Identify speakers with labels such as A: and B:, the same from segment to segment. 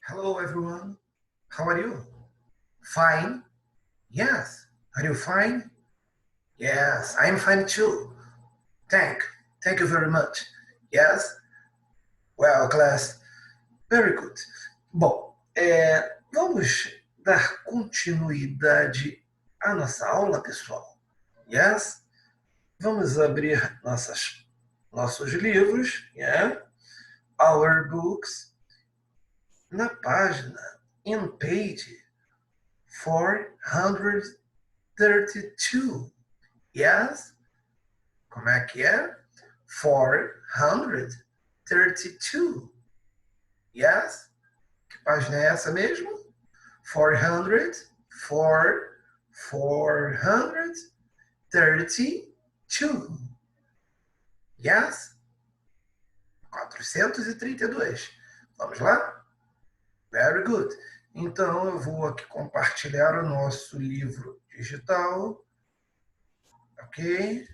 A: Hello, everyone. How are you? Fine? Yes. Are you fine? Yes, I'm fine too. Thank you very much. Yes? Well, class, very good. Bom, vamos dar continuidade à nossa aula, pessoal. Yes? Vamos abrir nossos livros, yeah? Our books, na página, in page 432. Yes? Como é que é? 432. Yes? Que página é essa mesmo? 400, 432. Yes? 432. Vamos lá? Very good. Então, eu vou aqui compartilhar o nosso livro digital. Ok?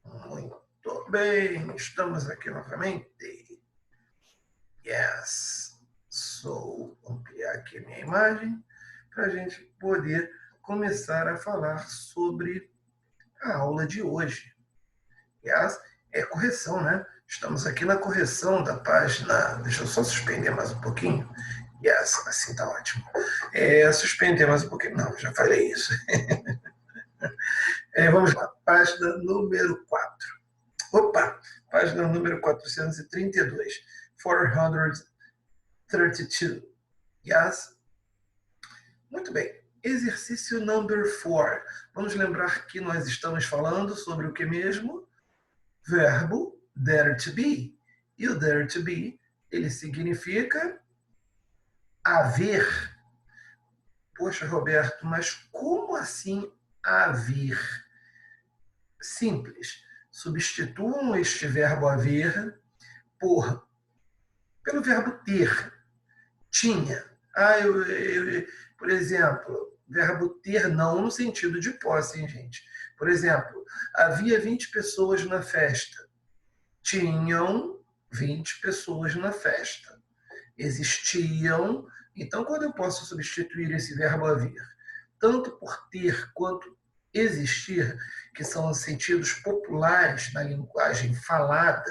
A: Muito bem. Estamos aqui novamente. Yes. Vou ampliar aqui a minha imagem para a gente poder começar a falar sobre a aula de hoje. Yes. É correção, né? Estamos aqui na correção da página. Deixa eu só suspender mais um pouquinho. Yes, assim tá ótimo. Suspender mais um pouquinho. Não, já falei isso. Vamos lá, página número 4. Opa, página número 432. 432. Yes? Muito bem. Exercício number 4. Vamos lembrar que nós estamos falando sobre o que mesmo? Verbo there to be. E o there to be, ele significa haver. Poxa, Roberto, mas como assim haver? Simples. Substituam este verbo haver pelo verbo ter. Tinha. Por exemplo, verbo ter não no sentido de posse, hein, gente? Por exemplo, havia 20 pessoas na festa. Tinham 20 pessoas na festa. Existiam. Então, quando eu posso substituir esse verbo haver, tanto por ter quanto existir, que são os sentidos populares na linguagem falada,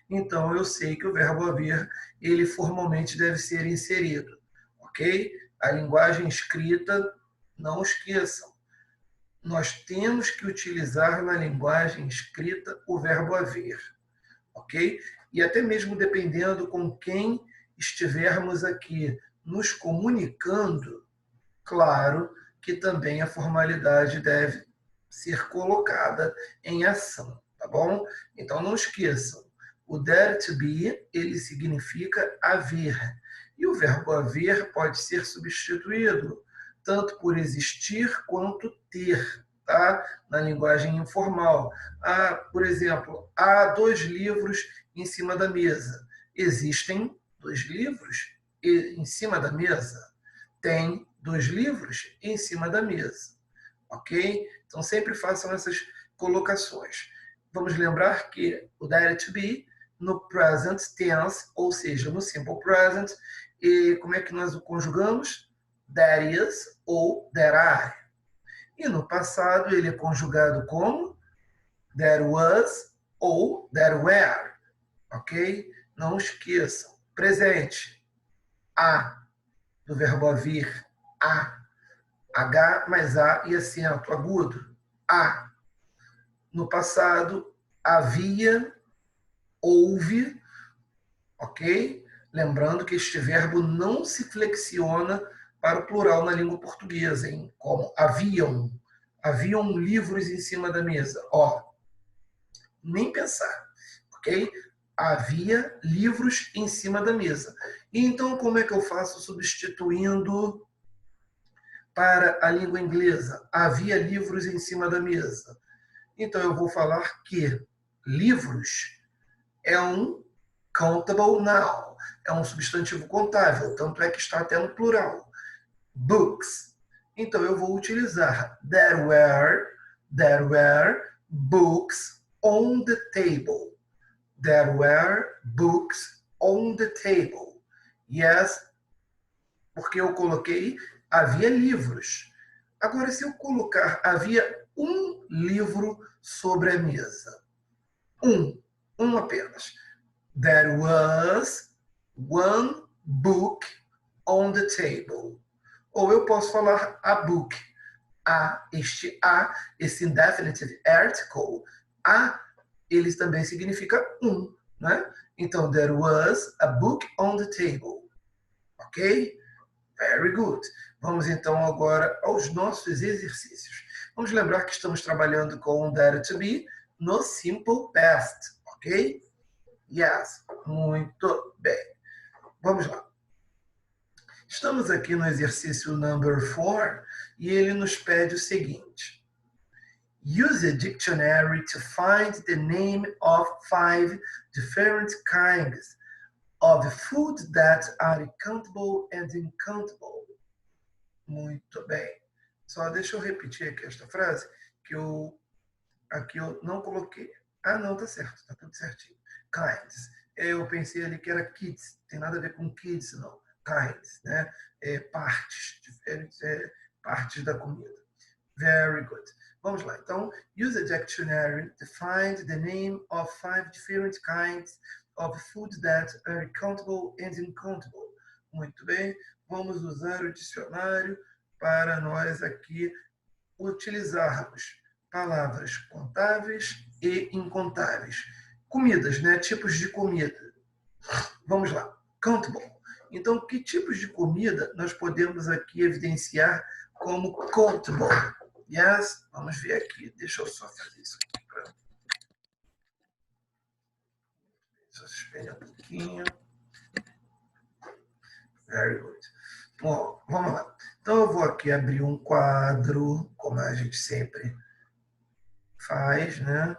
A: então eu sei que o verbo haver, ele formalmente deve ser inserido, ok? A linguagem escrita, não esqueçam, nós temos que utilizar na linguagem escrita o verbo haver, ok? E até mesmo dependendo com quem estivermos aqui nos comunicando, claro que também a formalidade deve ser colocada em ação, tá bom? Então não esqueçam, o there to be, ele significa haver. E o verbo haver pode ser substituído tanto por existir quanto ter, tá? Na linguagem informal. Por exemplo, há 2 livros em cima da mesa. Existem 2 livros em cima da mesa? Tem 2 livros em cima da mesa, ok? Então sempre façam essas colocações. Vamos lembrar que o there to be no present tense, ou seja, no simple present, e como é que nós o conjugamos? There is ou there are. E no passado ele é conjugado como there was ou there were, ok? Não esqueçam. Presente, há, do verbo haver, há. H mais A e acento agudo. Há. No passado, havia, houve, ok? Lembrando que este verbo não se flexiona para o plural na língua portuguesa, hein? Como haviam. Haviam livros em cima da mesa. Ó, nem pensar, ok? Havia livros em cima da mesa. E então, como é que eu faço substituindo para a língua inglesa? Havia livros em cima da mesa. Então, eu vou falar que livros é um countable noun, é um substantivo contável, tanto é que está até no plural. Books. Então, eu vou utilizar there were books on the table. There were books on the table. Yes, porque eu coloquei havia livros. Agora, se eu colocar havia um livro sobre a mesa. Um apenas. There was one book on the table. Ou eu posso falar a book. Esse indefinitive article, ele também significa né? Então, there was a book on the table. Ok? Very good. Vamos então agora aos nossos exercícios. Vamos lembrar que estamos trabalhando com dare to be no simple past, ok? Yes, muito bem. Vamos lá. Estamos aqui no exercício number 4 e ele nos pede o seguinte. Use a dictionary to find the name of 5 different kinds of food that are countable and uncountable. Muito bem. Só deixa eu repetir aqui esta frase, que aqui eu não coloquei. Não, tá certo, tá tudo certinho. Kinds. Eu pensei ali que era kids, tem nada a ver com kids, não. Kinds, né? Partes, diferentes partes da comida. Very good. Vamos lá, então. Use a dictionary to find the name of 5 different kinds of food that are countable and uncountable. Muito bem. Vamos usar o dicionário para nós aqui utilizarmos palavras contáveis e incontáveis. Comidas, né? Tipos de comida. Vamos lá. Countable. Então, que tipos de comida nós podemos aqui evidenciar como countable? Yes? Vamos ver aqui. Deixa eu só fazer isso aqui. Deixa eu suspender um pouquinho. Very good. Bom, vamos lá. Então, eu vou aqui abrir um quadro, como a gente sempre faz, né?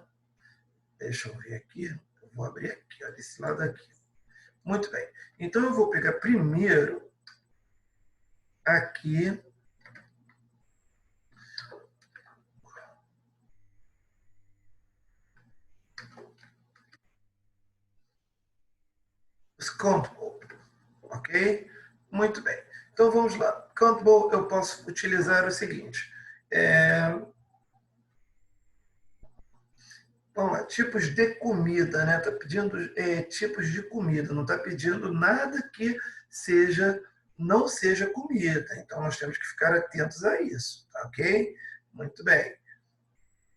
A: Deixa eu ver aqui. Eu vou abrir aqui, ó, desse lado aqui. Muito bem. Então, eu vou pegar primeiro aqui os countable, ok? Muito bem. Então, vamos lá. Countable, eu posso utilizar o seguinte. Vamos lá, tipos de comida, né? Está pedindo tipos de comida, não está pedindo nada que não seja comida. Então, nós temos que ficar atentos a isso, tá ok? Muito bem.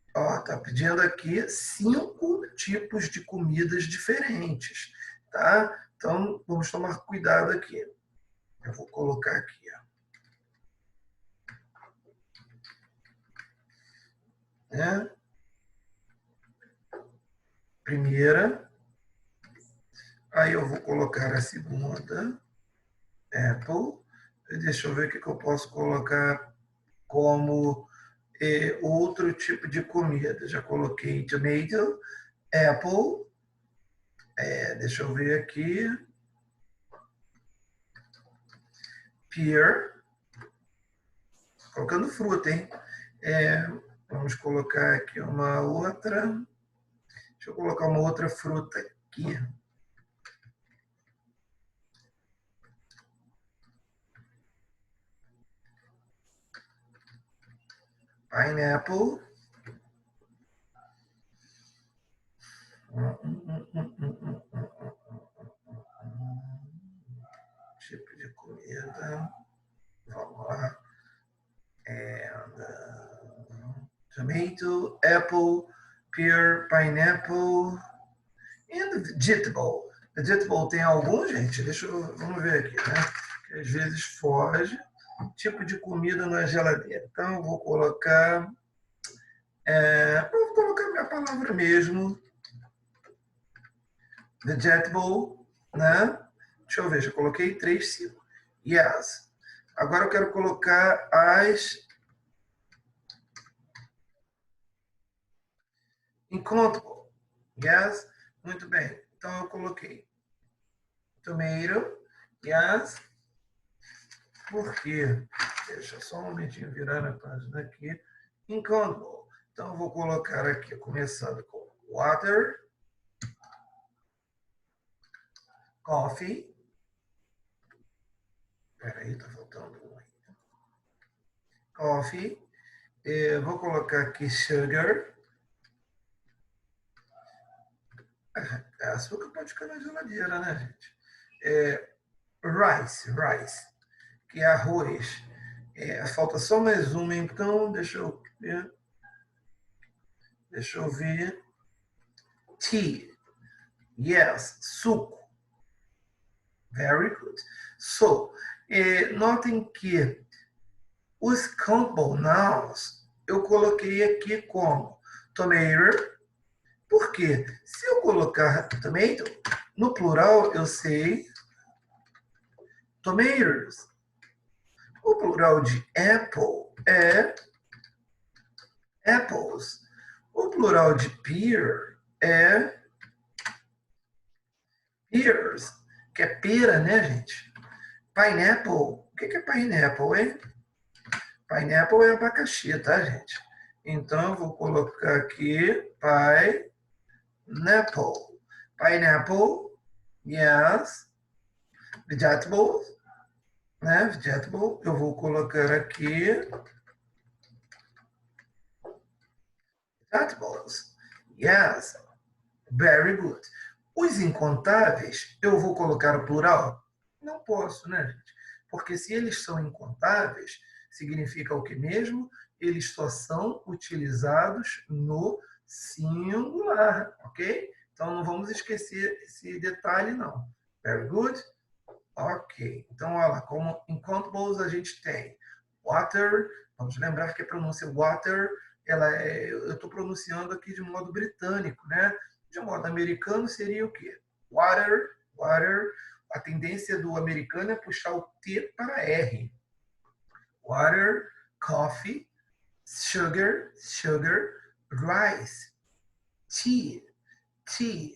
A: Está pedindo aqui 5 tipos de comidas diferentes, tá? Então, vamos tomar cuidado aqui. Eu vou colocar aqui, ó. Né? Primeira. Aí eu vou colocar a segunda. Apple. Deixa eu ver o que eu posso colocar como outro tipo de comida. Já coloquei tomato, apple. Deixa eu ver aqui. Pear. Colocando fruta, hein? Vamos colocar aqui uma outra. Deixa eu colocar uma outra fruta aqui. Pineapple. Tipo de comida. Vamos lá. Tomato, apple, pear, pineapple and vegetable. Vegetable tem algum, gente? Vamos ver aqui, né? Que às vezes foge. Tipo de comida na geladeira. Então, eu vou colocar... vou colocar minha palavra mesmo. Vegetable, né? Deixa eu ver, já coloquei 3, 5. Yes. Agora eu quero colocar as... Uncountable. Yes. Muito bem. Então, eu coloquei tomato. Yes. Por quê? Deixa só um momentinho virar a página aqui. Uncountable. Então, eu vou colocar aqui, começando com water, coffee, Peraí, tá faltando um aí. Coffee. Vou colocar aqui sugar. Açúcar pode ficar na geladeira, né, gente? Rice, que é arroz. Falta só mais uma, então, deixa eu ver. Tea. Yes, suco. Very good. So, notem que os countable nouns eu coloquei aqui como tomato. Por quê? Se eu colocar tomato, no plural eu sei tomatoes. O plural de apple é apples. O plural de pear é pears, que é pera, né, gente? Pineapple. O que é pineapple, hein? Pineapple é abacaxi, tá, gente? Então, eu vou colocar aqui pineapple. Pineapple, yes. Vegetables, né? Vegetable. Eu vou colocar aqui vegetables. Yes. Very good. Os incontáveis, eu vou colocar o plural? Não posso, né, gente? Porque se eles são incontáveis, significa o que mesmo? Eles só são utilizados no singular, ok? Então, não vamos esquecer esse detalhe, não. Very good. Ok. Então, olha lá, como incontables a gente tem water. Vamos lembrar que a pronúncia water, eu estou pronunciando aqui de modo britânico, né? De modo americano seria o quê? Water, water. A tendência do americano é puxar o T para R. Water, coffee, sugar, sugar, rice, tea, tea,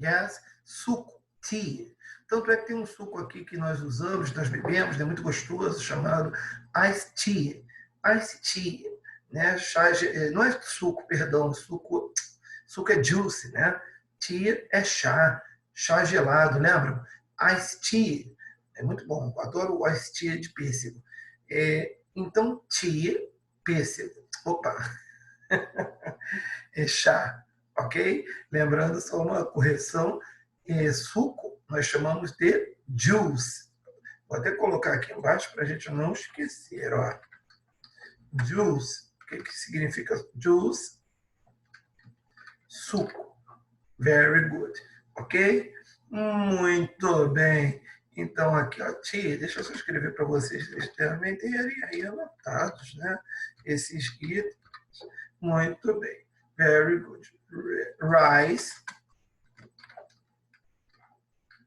A: yes, suco, tea. Tanto é que tem um suco aqui que nós usamos, nós bebemos, é muito gostoso, chamado iced tea. Iced tea, né? Chá, não é suco, perdão, suco é juice, né? Tea é chá, chá gelado, lembram? Iced tea, é muito bom, adoro o iced tea de pêssego. Então, tea, pêssego. Opa, é chá, ok? Lembrando só uma correção, suco nós chamamos de juice. Vou até colocar aqui embaixo para a gente não esquecer, ó. Juice, o que significa juice? Suco. Very good, ok? Muito bem. Então, aqui, ó, tea, deixa eu só escrever para vocês também terem aí anotados, né? Esses itens. Muito bem. Very good. Rice,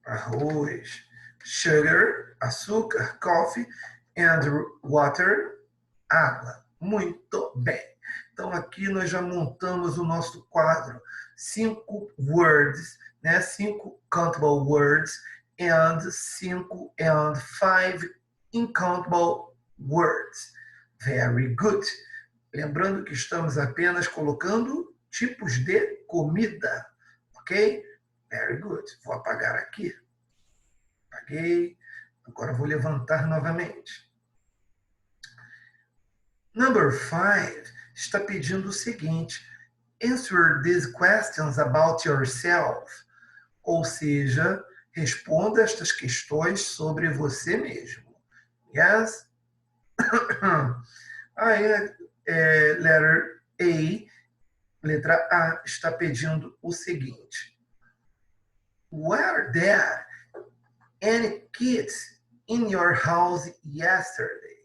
A: arroz, sugar, açúcar, coffee, and water, água. Muito bem. Então, aqui nós já montamos o nosso quadro. 5 words, né? 5 countable words, and 5 and 5 uncountable words. Very good. Lembrando que estamos apenas colocando tipos de comida, ok? Very good. Vou apagar aqui. Apaguei. Agora vou levantar novamente. Number 5 está pedindo o seguinte: answer these questions about yourself. Ou seja, responda estas questões sobre você mesmo. Yes? Aí, letra A, está pedindo o seguinte: were there any kids in your house yesterday?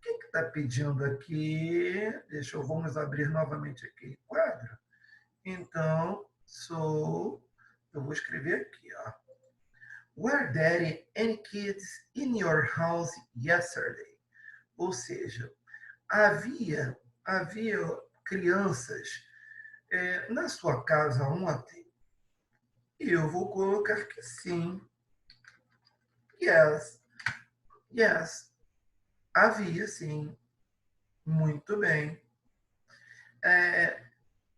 A: O que está pedindo aqui? Vamos abrir novamente aquele quadro. Então, eu vou escrever aqui, ó. Were there any kids in your house yesterday? Ou seja, havia crianças na sua casa ontem? E eu vou colocar que sim. Yes. Yes. Havia, sim. Muito bem.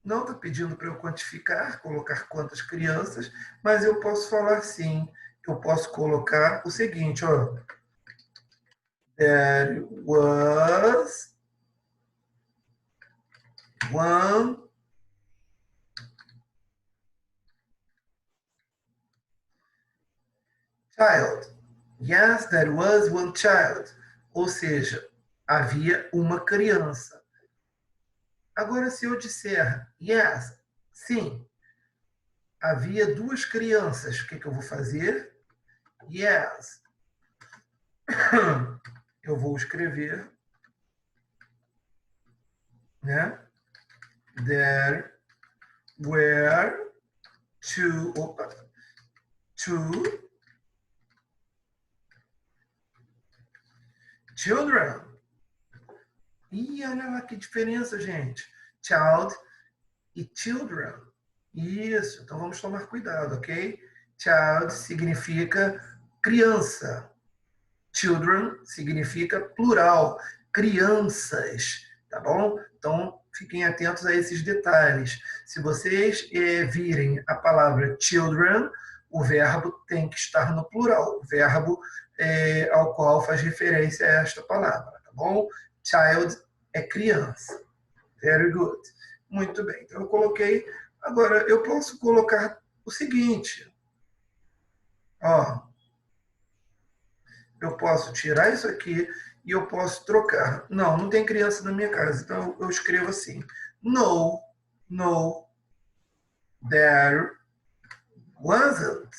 A: Não está pedindo para eu quantificar, colocar quantas crianças, mas eu posso falar sim. Eu posso colocar o seguinte, ó. There was one child. Yes, there was one child. Ou seja, havia uma criança. Agora, se eu disser yes, sim, havia duas crianças, o que, que eu vou fazer? Yes. Eu vou escrever, né? There were two children. Ih, olha lá que diferença, gente. Child e children. Isso, então vamos tomar cuidado, ok? Child significa criança. Children significa plural, crianças, tá bom? Então, fiquem atentos a esses detalhes. Se vocês virem a palavra children, o verbo tem que estar no plural, o verbo ao qual faz referência a esta palavra, tá bom? Child é criança. Very good. Muito bem. Então, eu coloquei. Agora, eu posso colocar o seguinte. Ó, eu posso tirar isso aqui e eu posso trocar. Não, não tem criança na minha casa. Então, eu escrevo assim. No, there wasn't.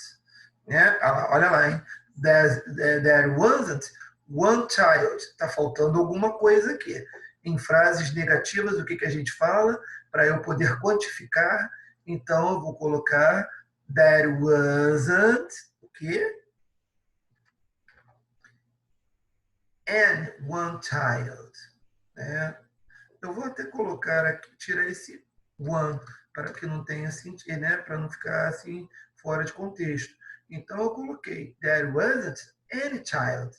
A: Né? Olha lá, hein? There wasn't one child. Está faltando alguma coisa aqui. Em frases negativas, o que a gente fala? Para eu poder quantificar, então eu vou colocar there wasn't, o quê? And one child. Né? Eu vou até colocar aqui, tirar esse one, para que não tenha sentido, né? Para não ficar assim fora de contexto. Então eu coloquei there wasn't any child,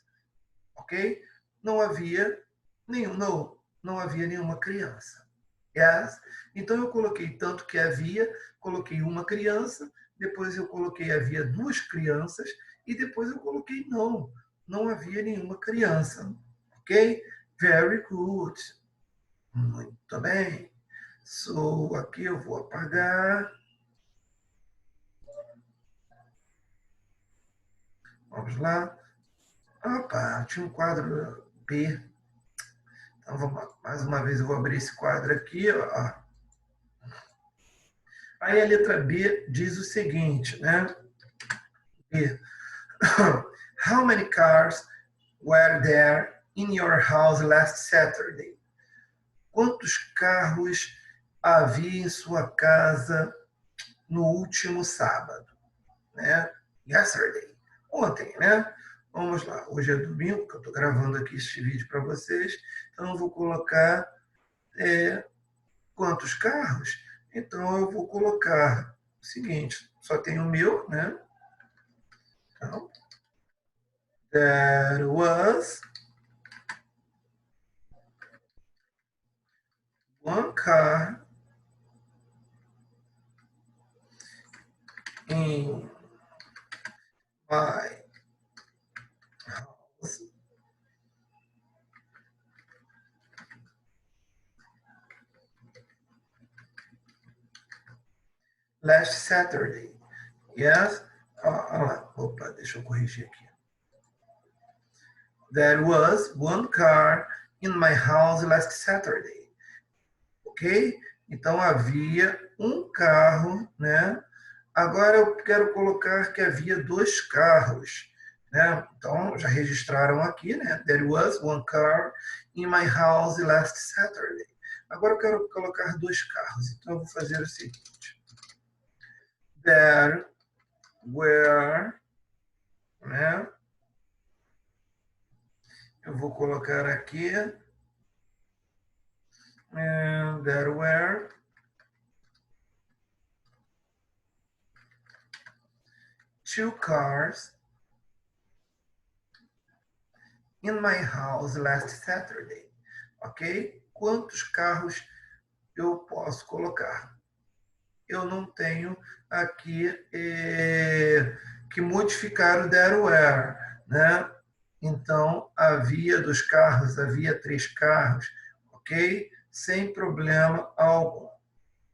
A: ok? Não havia não havia nenhuma criança. Yes? Então eu coloquei tanto que havia, coloquei uma criança, depois eu coloquei havia duas crianças e depois eu coloquei não havia nenhuma criança. Ok? Very good. Muito bem. So, aqui eu vou apagar. Vamos lá. Opa, tinha um quadro B. Então, vamos, mais uma vez eu vou abrir esse quadro aqui. Ó. Aí a letra B diz o seguinte, né? B. How many cars were there in your house last Saturday? Quantos carros havia em sua casa no último sábado? Né? Yesterday. Ontem, né? Vamos lá. Hoje é domingo, que eu estou gravando aqui este vídeo para vocês. Então, eu vou colocar quantos carros? Então, eu vou colocar o seguinte. Só tem o meu, né? Então, there was one car in my house last Saturday. Yes? Opa, deixa eu corrigir aqui. There was one car in my house last Saturday. Ok? Então havia um carro, né? Agora eu quero colocar que havia dois carros, né? Então já registraram aqui, né? There was one car in my house last Saturday. Agora eu quero colocar dois carros. Então eu vou fazer o seguinte. There were, né? Eu vou colocar aqui. There were two cars in my house last Saturday. Ok? Quantos carros eu posso colocar? Eu não tenho aqui que modificar o there were, né? Então, havia 2 carros, havia 3 carros, ok? Sem problema algum.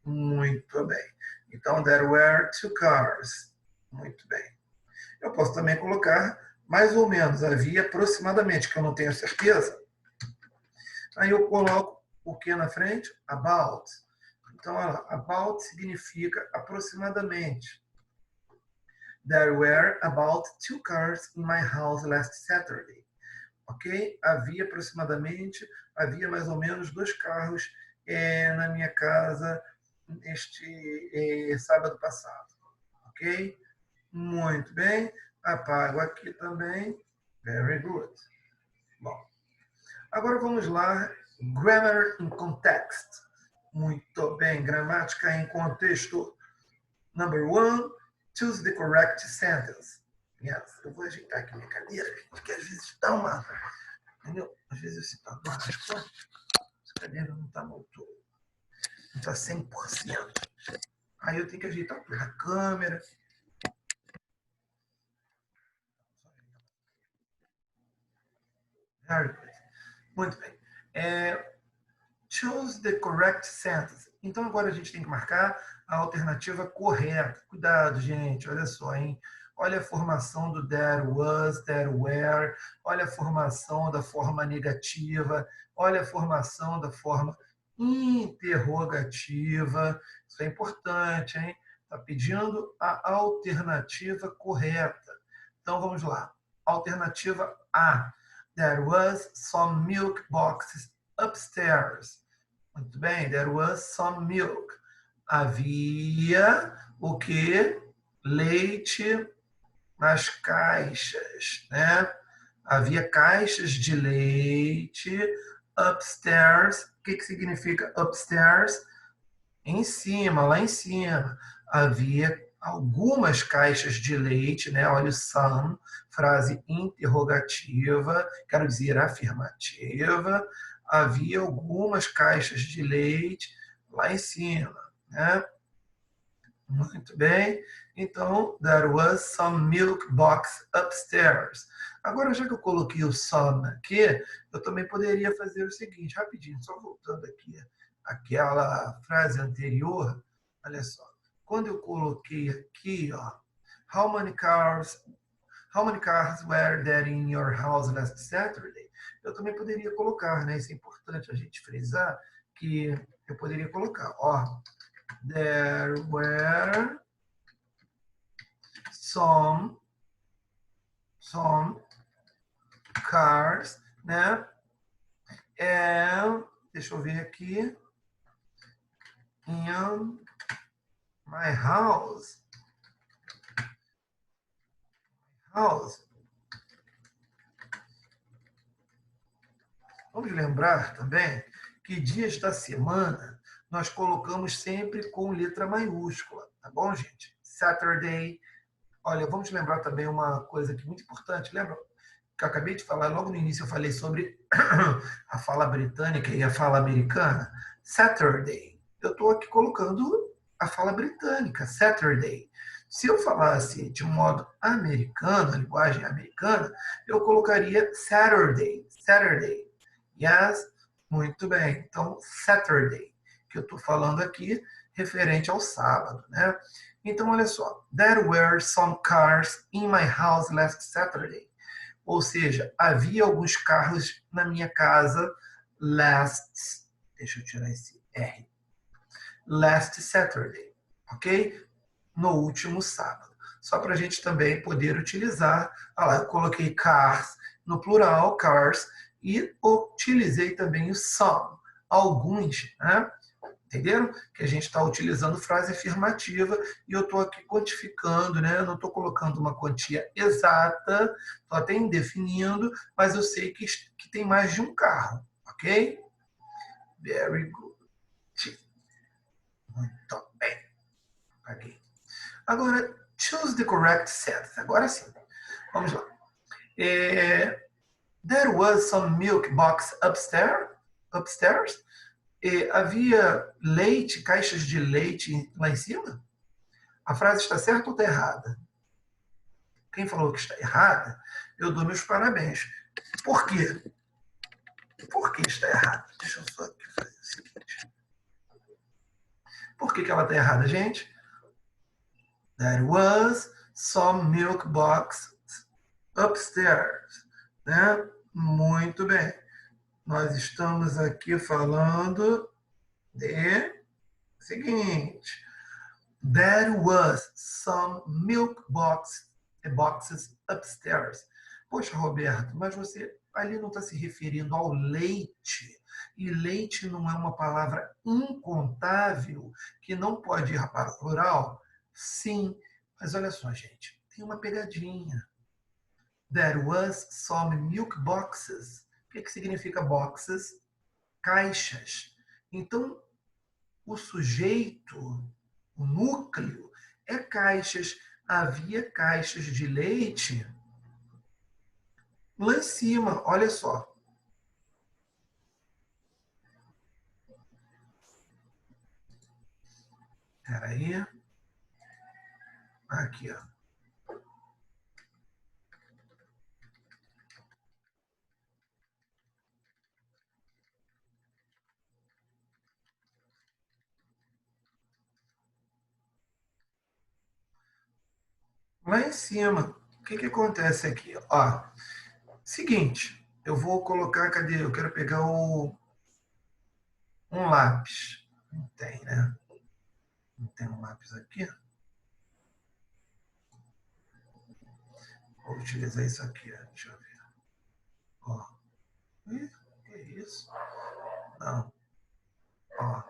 A: Muito bem. Então, there were 2 cars. Muito bem. Eu posso também colocar mais ou menos, havia aproximadamente, que eu não tenho certeza. Aí eu coloco o que na frente? About. Então, olha lá, about significa aproximadamente. There were about 2 cars in my house last Saturday. Ok? Havia aproximadamente, havia mais ou menos 2 carros na minha casa este sábado passado. Ok? Muito bem. Apago aqui também. Very good. Bom, agora vamos lá. Grammar in context. Muito bem. Gramática em contexto. Number 1. Choose the correct sentence. Yes. Eu vou ajeitar aqui minha cadeira, gente, que às vezes dá uma... Entendeu? Às vezes eu sinto a dor nas costas. Essa cadeira não está muito... Não está 100%. Aí eu tenho que ajeitar tudo. A câmera. Very good. Muito bem. Choose the correct sentence. Então agora a gente tem que marcar a alternativa correta. Cuidado, gente. Olha só, hein? Olha a formação do there was, there were. Olha a formação da forma negativa. Olha a formação da forma interrogativa. Isso é importante, hein? Está pedindo a alternativa correta. Então vamos lá. Alternativa A. There was some milk boxes upstairs. Muito bem. There was some milk. Havia o que? Leite nas caixas, né? Havia caixas de leite upstairs. O que significa upstairs? Em cima, lá em cima. Havia algumas caixas de leite, né? Olha o some, frase interrogativa, quero dizer afirmativa. Havia algumas caixas de leite lá em cima, né? Muito bem. Então, there was some milk box upstairs. Agora, já que eu coloquei o some aqui, eu também poderia fazer o seguinte, rapidinho, só voltando aqui, aquela frase anterior, olha só. Quando eu coloquei aqui, ó, how many cars were there in your house last Saturday? Eu também poderia colocar, né? Isso é importante a gente frisar, que eu poderia colocar, ó, there were some cars, né? Deixa eu ver aqui. In my house. Vamos lembrar também que dias da semana nós colocamos sempre com letra maiúscula, tá bom, gente? Saturday. Olha, vamos lembrar também uma coisa aqui muito importante. Lembra que eu acabei de falar, logo no início eu falei sobre a fala britânica e a fala americana? Saturday. Eu estou aqui colocando a fala britânica, Saturday. Se eu falasse de modo americano, a linguagem americana, eu colocaria Saturday. Saturday. Yes? Muito bem. Então, Saturday, que eu estou falando aqui, referente ao sábado, né? Então, olha só. There were some cars in my house last Saturday. Ou seja, havia alguns carros na minha casa last... Deixa eu tirar esse R. Last Saturday. Ok? No último sábado. Só para a gente também poder utilizar. Olha lá, eu coloquei cars no plural, cars, e utilizei também o some, alguns, né? Entenderam? Que a gente está utilizando frase afirmativa e eu estou aqui quantificando, né? Eu não estou colocando uma quantia exata, estou até indefinindo, mas eu sei que tem mais de um carro, ok? Very good. Muito bem. Aqui. Agora, choose the correct sentence. Agora sim. Vamos lá. There was some milk box upstairs. Havia leite, caixas de leite lá em cima? A frase está certa ou está errada? Quem falou que está errada, eu dou meus parabéns. Por quê? Por que está errado? Deixa eu só aqui fazer o seguinte. Por que ela está errada, gente? There was some milk box upstairs. Né? Muito bem. Nós estamos aqui falando de seguinte. There was some milk boxes upstairs. Poxa, Roberto, mas você ali não está se referindo ao leite. E leite não é uma palavra incontável que não pode ir para o plural? Sim, mas olha só, gente, tem uma pegadinha. There was some milk boxes. O que significa boxes? Caixas. Então, o sujeito, o núcleo, é caixas. Havia caixas de leite lá em cima, olha só. Espera aí. Aqui, ó. Lá em cima, o que acontece aqui? Ó, seguinte, eu vou colocar, cadê? Eu quero pegar um lápis. Não tem, né? Não tem um lápis aqui? Vou utilizar isso aqui, deixa eu ver. Ó. Ih, que isso? Não. Ó.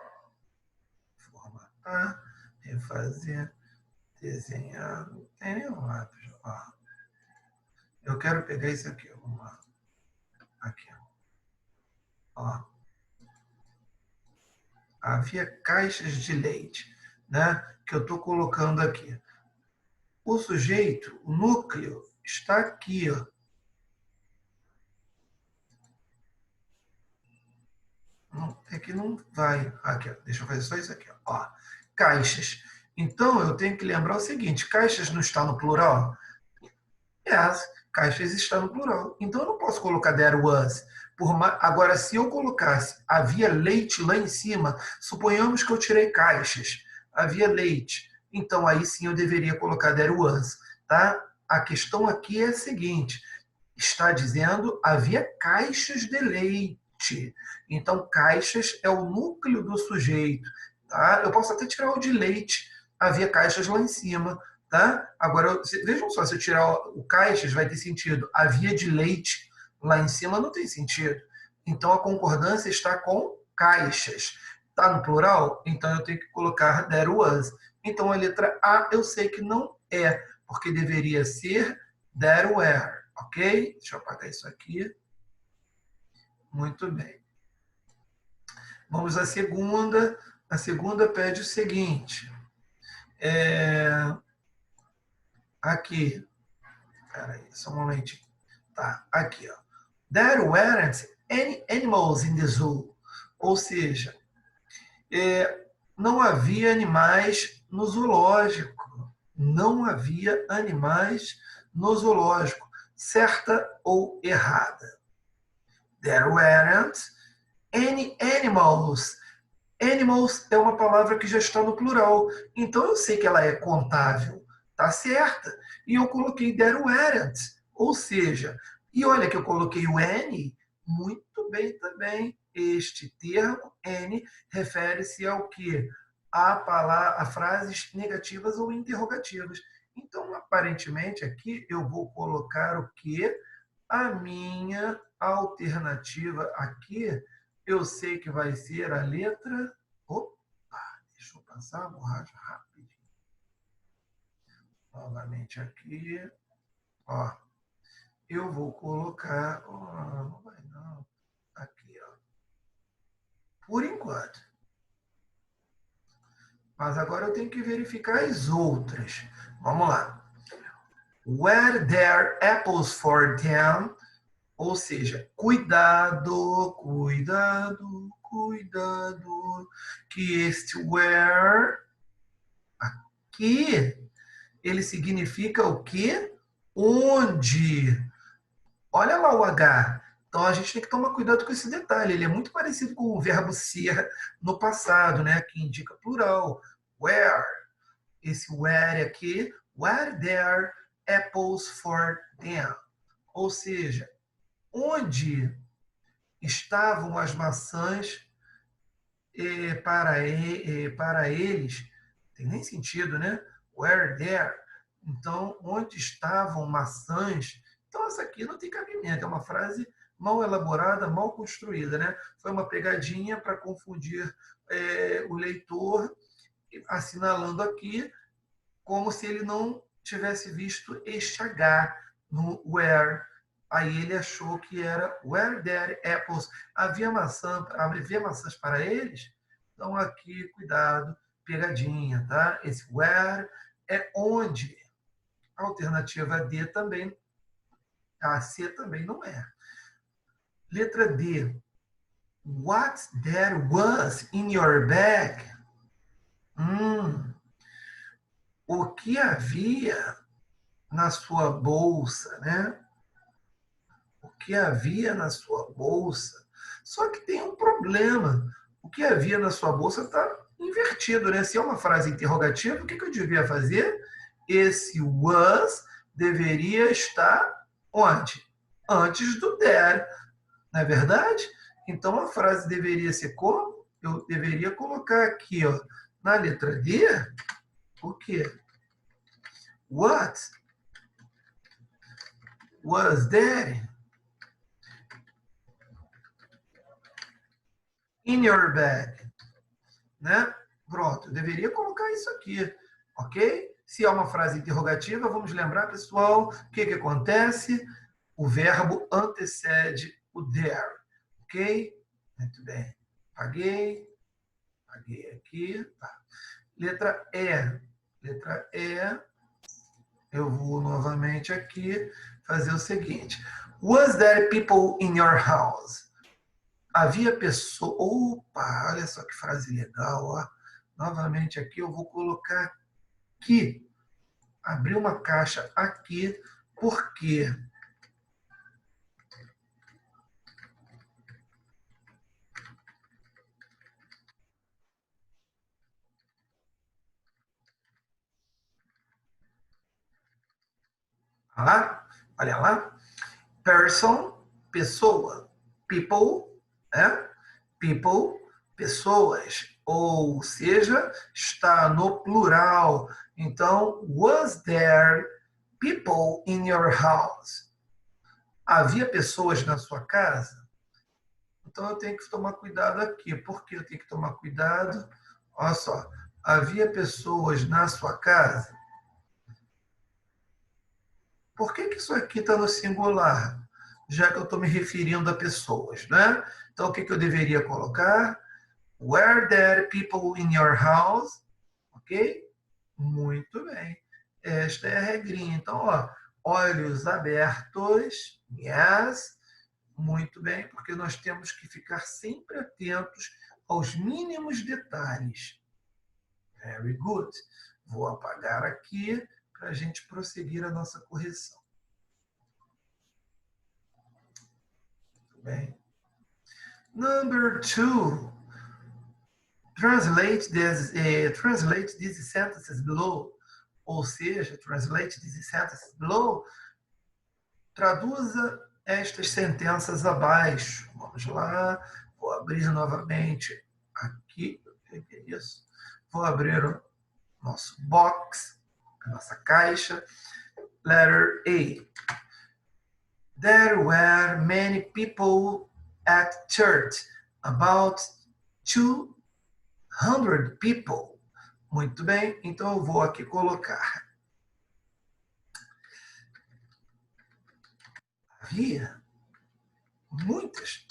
A: Formatar, refazer, desenhar. Não tem nenhum lápis. Ó. Eu quero pegar isso aqui. Vamos lá. Aqui. Ó. Havia caixas de leite, né? Que eu estou colocando aqui. O sujeito, o núcleo, está aqui, ó. É que não vai. Aqui, ó. Deixa eu fazer só isso aqui, ó. Caixas. Então, eu tenho que lembrar o seguinte: caixas não está no plural? Yes, caixas está no plural. Então, eu não posso colocar there was. Agora, se eu colocasse havia leite lá em cima, suponhamos que eu tirei caixas. Havia leite. Então, aí sim eu deveria colocar there was. Tá? A questão aqui é a seguinte: está dizendo havia caixas de leite. Então, caixas é o núcleo do sujeito. Tá? Eu posso até tirar o de leite. Havia caixas lá em cima. Tá? Agora, vejam só, se eu tirar o caixas, vai ter sentido. Havia de leite lá em cima, não tem sentido. Então, a concordância está com caixas. Está no plural? Então, eu tenho que colocar there was. Então, a letra A eu sei que não é, porque deveria ser there were. Ok? Deixa eu apagar isso aqui. Muito bem. Vamos à segunda. A segunda pede o seguinte. Aqui. Peraí, só um momentinho. Tá, aqui, ó. There weren't any animals in the zoo. Ou seja, não havia animais no zoológico. Não havia animais no zoológico. Certa ou errada? There weren't any animals. Animals é uma palavra que já está no plural. Então eu sei que ela é contável. Tá certa. E eu coloquei there weren't. Ou seja, e olha que eu coloquei o N, muito bem também. Este termo, N, refere-se ao quê? A frases negativas ou interrogativas. Então, aparentemente, aqui eu vou colocar o quê? A minha alternativa aqui, eu sei que vai ser a letra... Opa, deixa eu passar a borracha rapidinho. Novamente aqui. Ó, eu vou colocar... não vai não. Aqui, ó. Por enquanto. Mas agora eu tenho que verificar as outras. Vamos lá. Were there apples for them? Ou seja, cuidado, cuidado, cuidado, que este where aqui, ele significa o quê? Onde? Olha lá o H. Então a gente tem que tomar cuidado com esse detalhe. Ele é muito parecido com o verbo ser no passado, né? Que indica plural. Where. Esse where aqui. Were there apples for them? Ou seja, onde estavam as maçãs para eles? Tem nem sentido, né? Were there. Então, onde estavam maçãs? Então, essa aqui não tem cabimento. É uma frase mal elaborada, mal construída, né? Foi uma pegadinha para confundir o leitor, assinalando aqui como se ele não tivesse visto este H no where. Aí ele achou que era were there apples. Havia maçãs para eles? Então aqui, cuidado, pegadinha, tá? Esse where é onde. A alternativa D também, a C também não é. Letra D. What there was in your bag? O que havia na sua bolsa, né? O que havia na sua bolsa. Só que tem um problema. O que havia na sua bolsa está invertido, né? Se é uma frase interrogativa, o que eu devia fazer? Esse was deveria estar onde? Antes do there, não é verdade? Então a frase deveria ser como? Eu deveria colocar aqui, ó, na letra D, o quê? What was there in your bag? Né? Pronto, eu deveria colocar isso aqui, ok? Se é uma frase interrogativa, vamos lembrar, pessoal, o que acontece? O verbo antecede o there, ok? Muito bem. Paguei aqui. Tá. Letra E. Letra E. Eu vou novamente aqui fazer o seguinte. Was there people in your house? Havia pessoa... Opa, olha só que frase legal, ó. Novamente aqui eu vou colocar aqui. Abrir uma caixa aqui, porque lá, olha lá, person, pessoa, people, né? People, pessoas, ou seja, está no plural. Então, was there people in your house? Havia pessoas na sua casa? Então, eu tenho que tomar cuidado aqui. Por que eu tenho que tomar cuidado? Olha só, havia pessoas na sua casa? Por que isso aqui está no singular? Já que eu estou me referindo a pessoas, né? Então, o que eu deveria colocar? Were there people in your house? Ok? Muito bem. Esta é a regrinha. Então, ó, olhos abertos. Yes. Muito bem, porque nós temos que ficar sempre atentos aos mínimos detalhes. Very good. Vou apagar aqui para a gente prosseguir a nossa correção. Muito bem. Number 2. Translate these sentences below. Ou seja, translate these sentences below. Traduza estas sentenças abaixo. Vamos lá. Vou abrir novamente aqui. O que é isso? Vou abrir o nosso box, a nossa caixa. Letter A. There were many people at church. About 200 people. Muito bem, então eu vou aqui colocar. Havia muitas.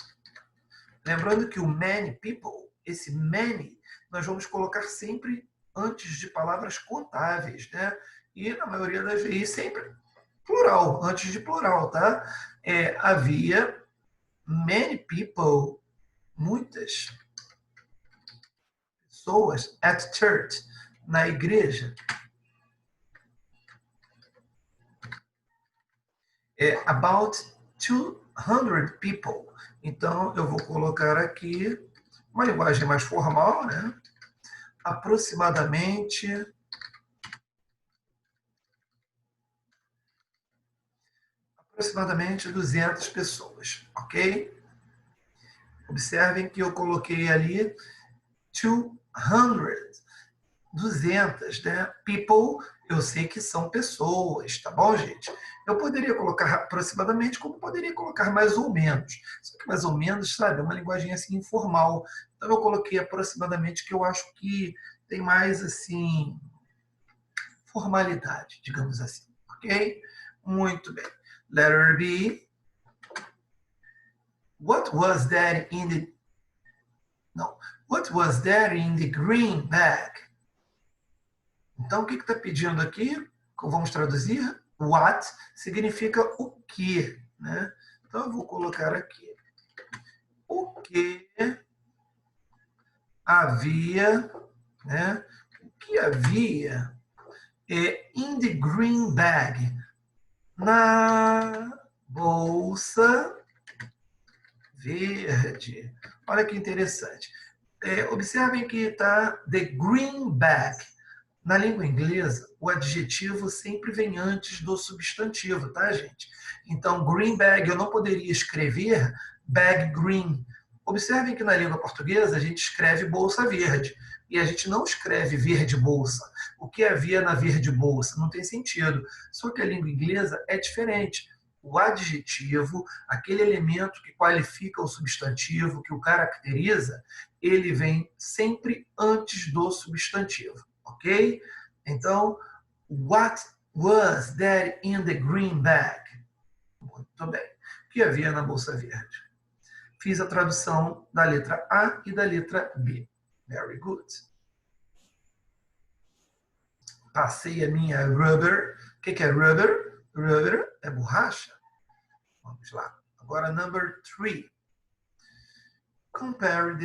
A: Lembrando que o many people, esse many, nós vamos colocar sempre antes de palavras contáveis, né? E na maioria das vezes sempre plural, antes de plural, tá? Havia many people, muitas pessoas at church, na igreja. About 200 people. Então, eu vou colocar aqui uma linguagem mais formal, né? Aproximadamente 200 pessoas, ok? Observem que eu coloquei ali 200, né? People, eu sei que são pessoas, tá bom, gente? Eu poderia colocar aproximadamente, como poderia colocar mais ou menos. Só que mais ou menos, sabe, é uma linguagem assim informal. Então eu coloquei aproximadamente, que eu acho que tem mais assim formalidade, digamos assim, ok? Muito bem. Letter B. What was that in the... Não. What was that in the green bag? Então, o que está pedindo aqui? Vamos traduzir. What significa o que, né? Então, eu vou colocar aqui. O que havia, né? O que havia in the green bag, na bolsa verde. Olha que interessante. Observem que está the green bag. Na língua inglesa, o adjetivo sempre vem antes do substantivo, tá, gente? Então, green bag, eu não poderia escrever bag green. Observem que na língua portuguesa a gente escreve bolsa verde e a gente não escreve verde bolsa. O que havia na verde bolsa? Não tem sentido. Só que a língua inglesa é diferente. O adjetivo, aquele elemento que qualifica o substantivo, que o caracteriza, ele vem sempre antes do substantivo. Ok? Então, what was there in the green bag? Muito bem. O que havia na bolsa verde? Fiz a tradução da letra A e da letra B. Very good. Passei a minha rubber. O que é rubber? Rubber é borracha. Vamos lá. Agora, number 3. Compare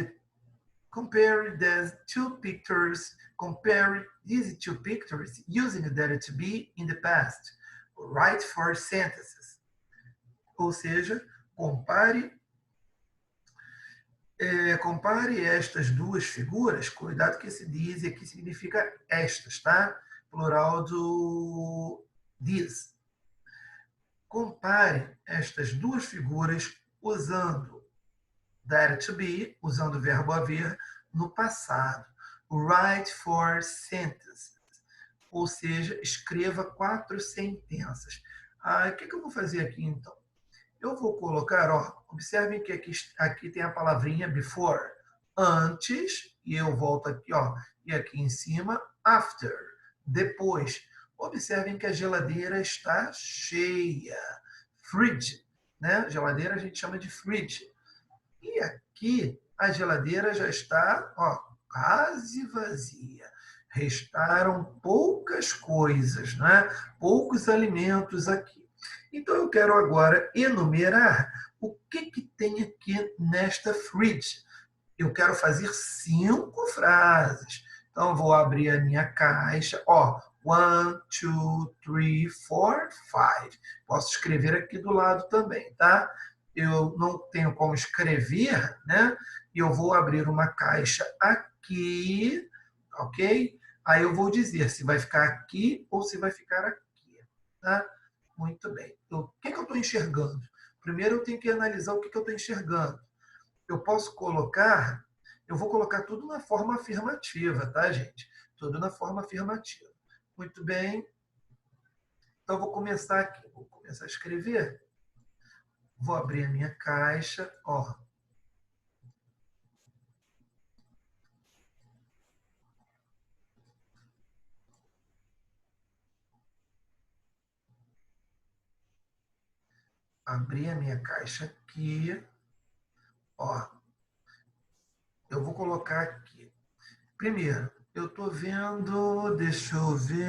A: these two pictures. Compare these two pictures using that to be in the past. Write 4 sentences. Ou seja, compare estas duas figuras. Cuidado que esse these aqui significa estas, tá? Plural do these. Compare estas duas figuras usando that to be, usando o verbo haver no passado. Write 4 sentences. Ou seja, escreva 4 sentenças. O que eu vou fazer aqui, então? Eu vou colocar, observem que aqui tem a palavrinha before, antes, e eu volto aqui, e aqui em cima, after, depois. Observem que a geladeira está cheia. Fridge, né? Geladeira a gente chama de fridge. E aqui a geladeira já está, quase vazia. Restaram poucas coisas, né? Poucos alimentos aqui. Então, eu quero agora enumerar o que tem aqui nesta fridge. Eu quero fazer 5 frases. Então, vou abrir a minha caixa. 1, 2, 3, 4, 5. Posso escrever aqui do lado também, tá? Eu não tenho como escrever, né? E eu vou abrir uma caixa aqui, ok? Aí eu vou dizer se vai ficar aqui ou se vai ficar aqui, tá? Muito bem. Então, o que eu estou enxergando? Primeiro eu tenho que analisar o que eu estou enxergando. Eu posso colocar, eu vou colocar tudo na forma afirmativa, tá, gente? Tudo na forma afirmativa. Muito bem. Então, eu vou começar aqui. Vou começar a escrever. Vou abrir a minha caixa. Abri a minha caixa aqui. Eu vou colocar aqui. Primeiro, eu estou vendo, deixa eu ver.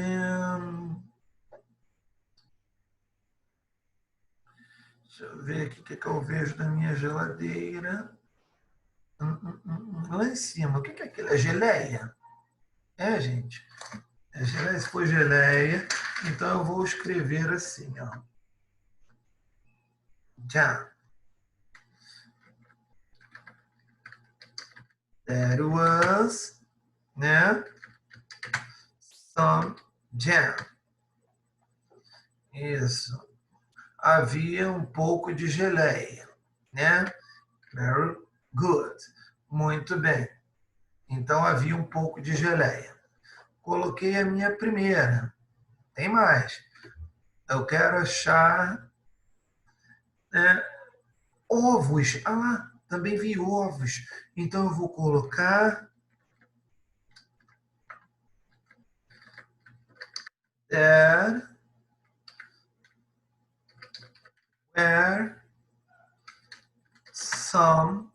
A: Deixa eu ver aqui o que eu vejo na minha geladeira. Lá em cima, o que é aquilo? É geleia? É, gente? É geleia, se for geleia, então eu vou escrever assim, jam. There was, né? Some jam. Isso. Havia um pouco de geleia, né? Very good. Muito bem. Então, havia um pouco de geleia. Coloquei a minha primeira. Tem mais. Eu quero achar, né, ovos. Ah, também vi ovos. Então, eu vou colocar there were some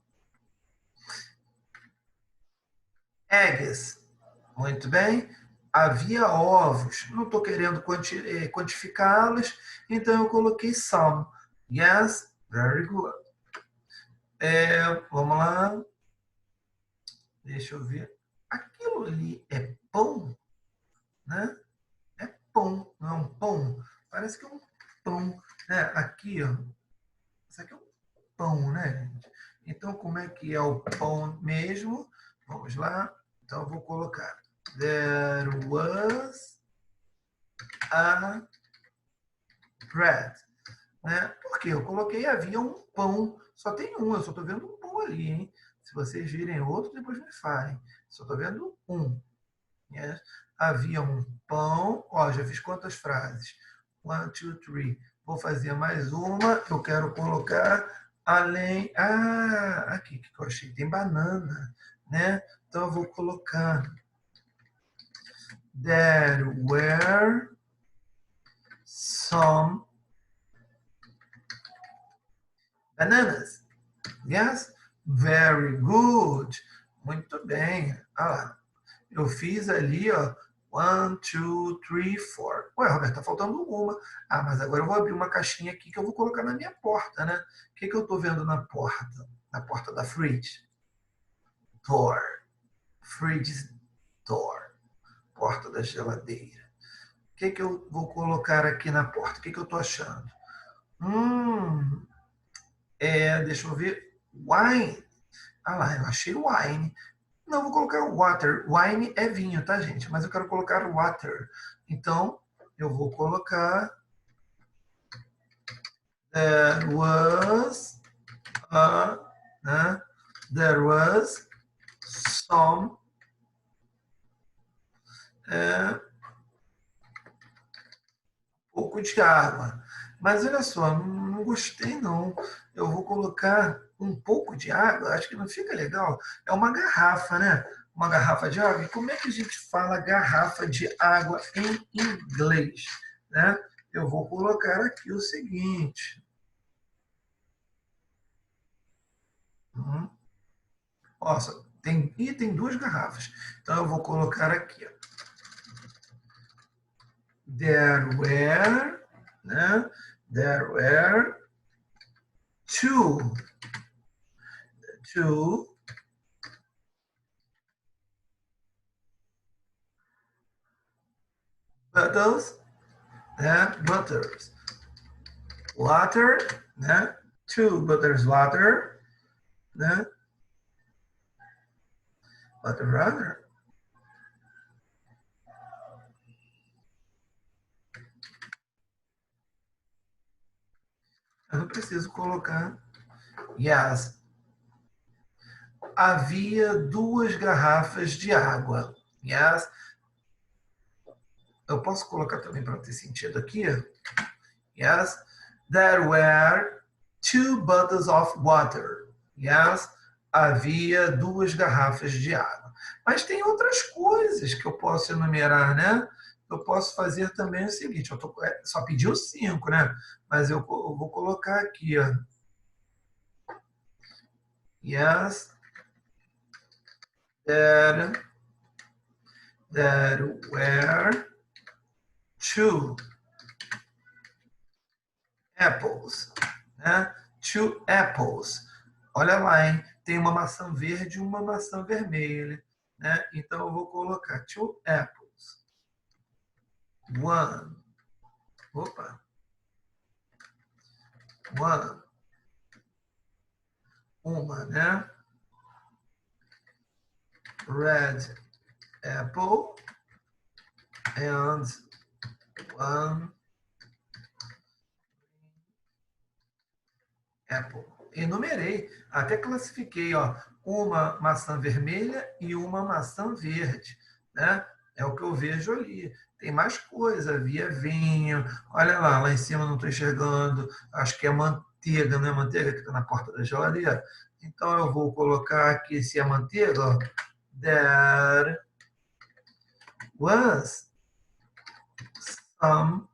A: eggs. Muito bem. Havia ovos. Não estou querendo quantificá-los, então eu coloquei some. Yes, very good. Vamos lá. Deixa eu ver. Aquilo ali é pão, né? É pão, não é um pão? Parece que é um pão. Né? Aqui, ó. Isso aqui é um pão, né, gente? Então, como é que é o pão mesmo? Vamos lá. Então, eu vou colocar. There was a bread. Né? Porque eu coloquei, havia um pão. Só tem um, eu só estou vendo um pão ali, hein? Se vocês virem outro, depois me falem. Só estou vendo um. Yes. Havia um pão. Ó, já fiz quantas frases? 1, 2, 3. Vou fazer mais uma. Eu quero colocar além. Ah, aqui que eu achei. Tem banana, né? Então eu vou colocar. There were some bananas. Yes? Very good. Muito bem. Ah lá. Eu fiz ali, ó. 1, 2, 3, 4. Ué, Roberto, tá faltando uma. Ah, mas agora eu vou abrir uma caixinha aqui que eu vou colocar na minha porta, né? O que, que eu tô vendo na porta? Na porta da fridge? Door. Fridge door. Porta da geladeira. O que, que eu vou colocar aqui na porta? O que, que eu tô achando? Deixa eu ver. Wine. Ah lá, eu achei wine. Não, vou colocar water. Wine é vinho, tá, gente? Mas eu quero colocar water. Então, eu vou colocar there was a, né? There was some pouco de água. Mas olha só, não gostei não. Eu vou colocar um pouco de água, acho que não fica legal. É uma garrafa, né? Uma garrafa de água. E como é que a gente fala garrafa de água em inglês? Né? Eu vou colocar aqui o seguinte. Nossa, tem duas garrafas. Então eu vou colocar aqui. Ó. There were, né? There were two bottles, né? Butters. Water, né? Two butters water, né? Water. Eu não preciso colocar. Yes. Havia duas garrafas de água. Yes. Eu posso colocar também para ter sentido aqui? Yes. There were two bottles of water. Yes. Havia duas garrafas de água. Mas tem outras coisas que eu posso enumerar, né? Eu posso fazer também o seguinte, só pediu 5, né? Mas eu vou colocar aqui, ó. Yes, there were two apples, né? Two apples. Olha lá, hein? Tem uma maçã verde e uma maçã vermelha, né? Então eu vou colocar two apples. One. Opa. One. uma, né? Red apple and one apple. Enumerei, até classifiquei, ó, uma maçã vermelha e uma maçã verde, né? É o que eu vejo ali. Tem mais coisa, havia vinho. Olha lá, lá em cima não estou enxergando. Acho que é manteiga, não é manteiga que está na porta da geladeira? Então eu vou colocar aqui, se é manteiga, ó, there was some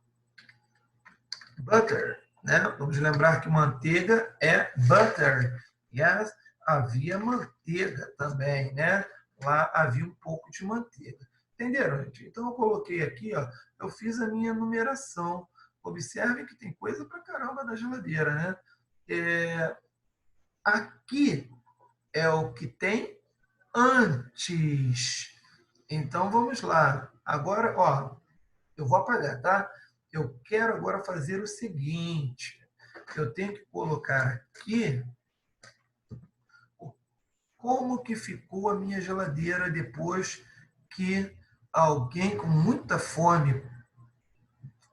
A: butter, né? Vamos lembrar que manteiga é butter. Yes, havia manteiga também, né? Lá havia um pouco de manteiga. Entenderam, gente? Então eu coloquei aqui, ó, eu fiz a minha numeração. Observem que tem coisa pra caramba na geladeira, né? Aqui é o que tem antes. Então vamos lá. Agora, ó, eu vou apagar, tá? Eu quero agora fazer o seguinte. Eu tenho que colocar aqui como que ficou a minha geladeira depois que alguém com muita fome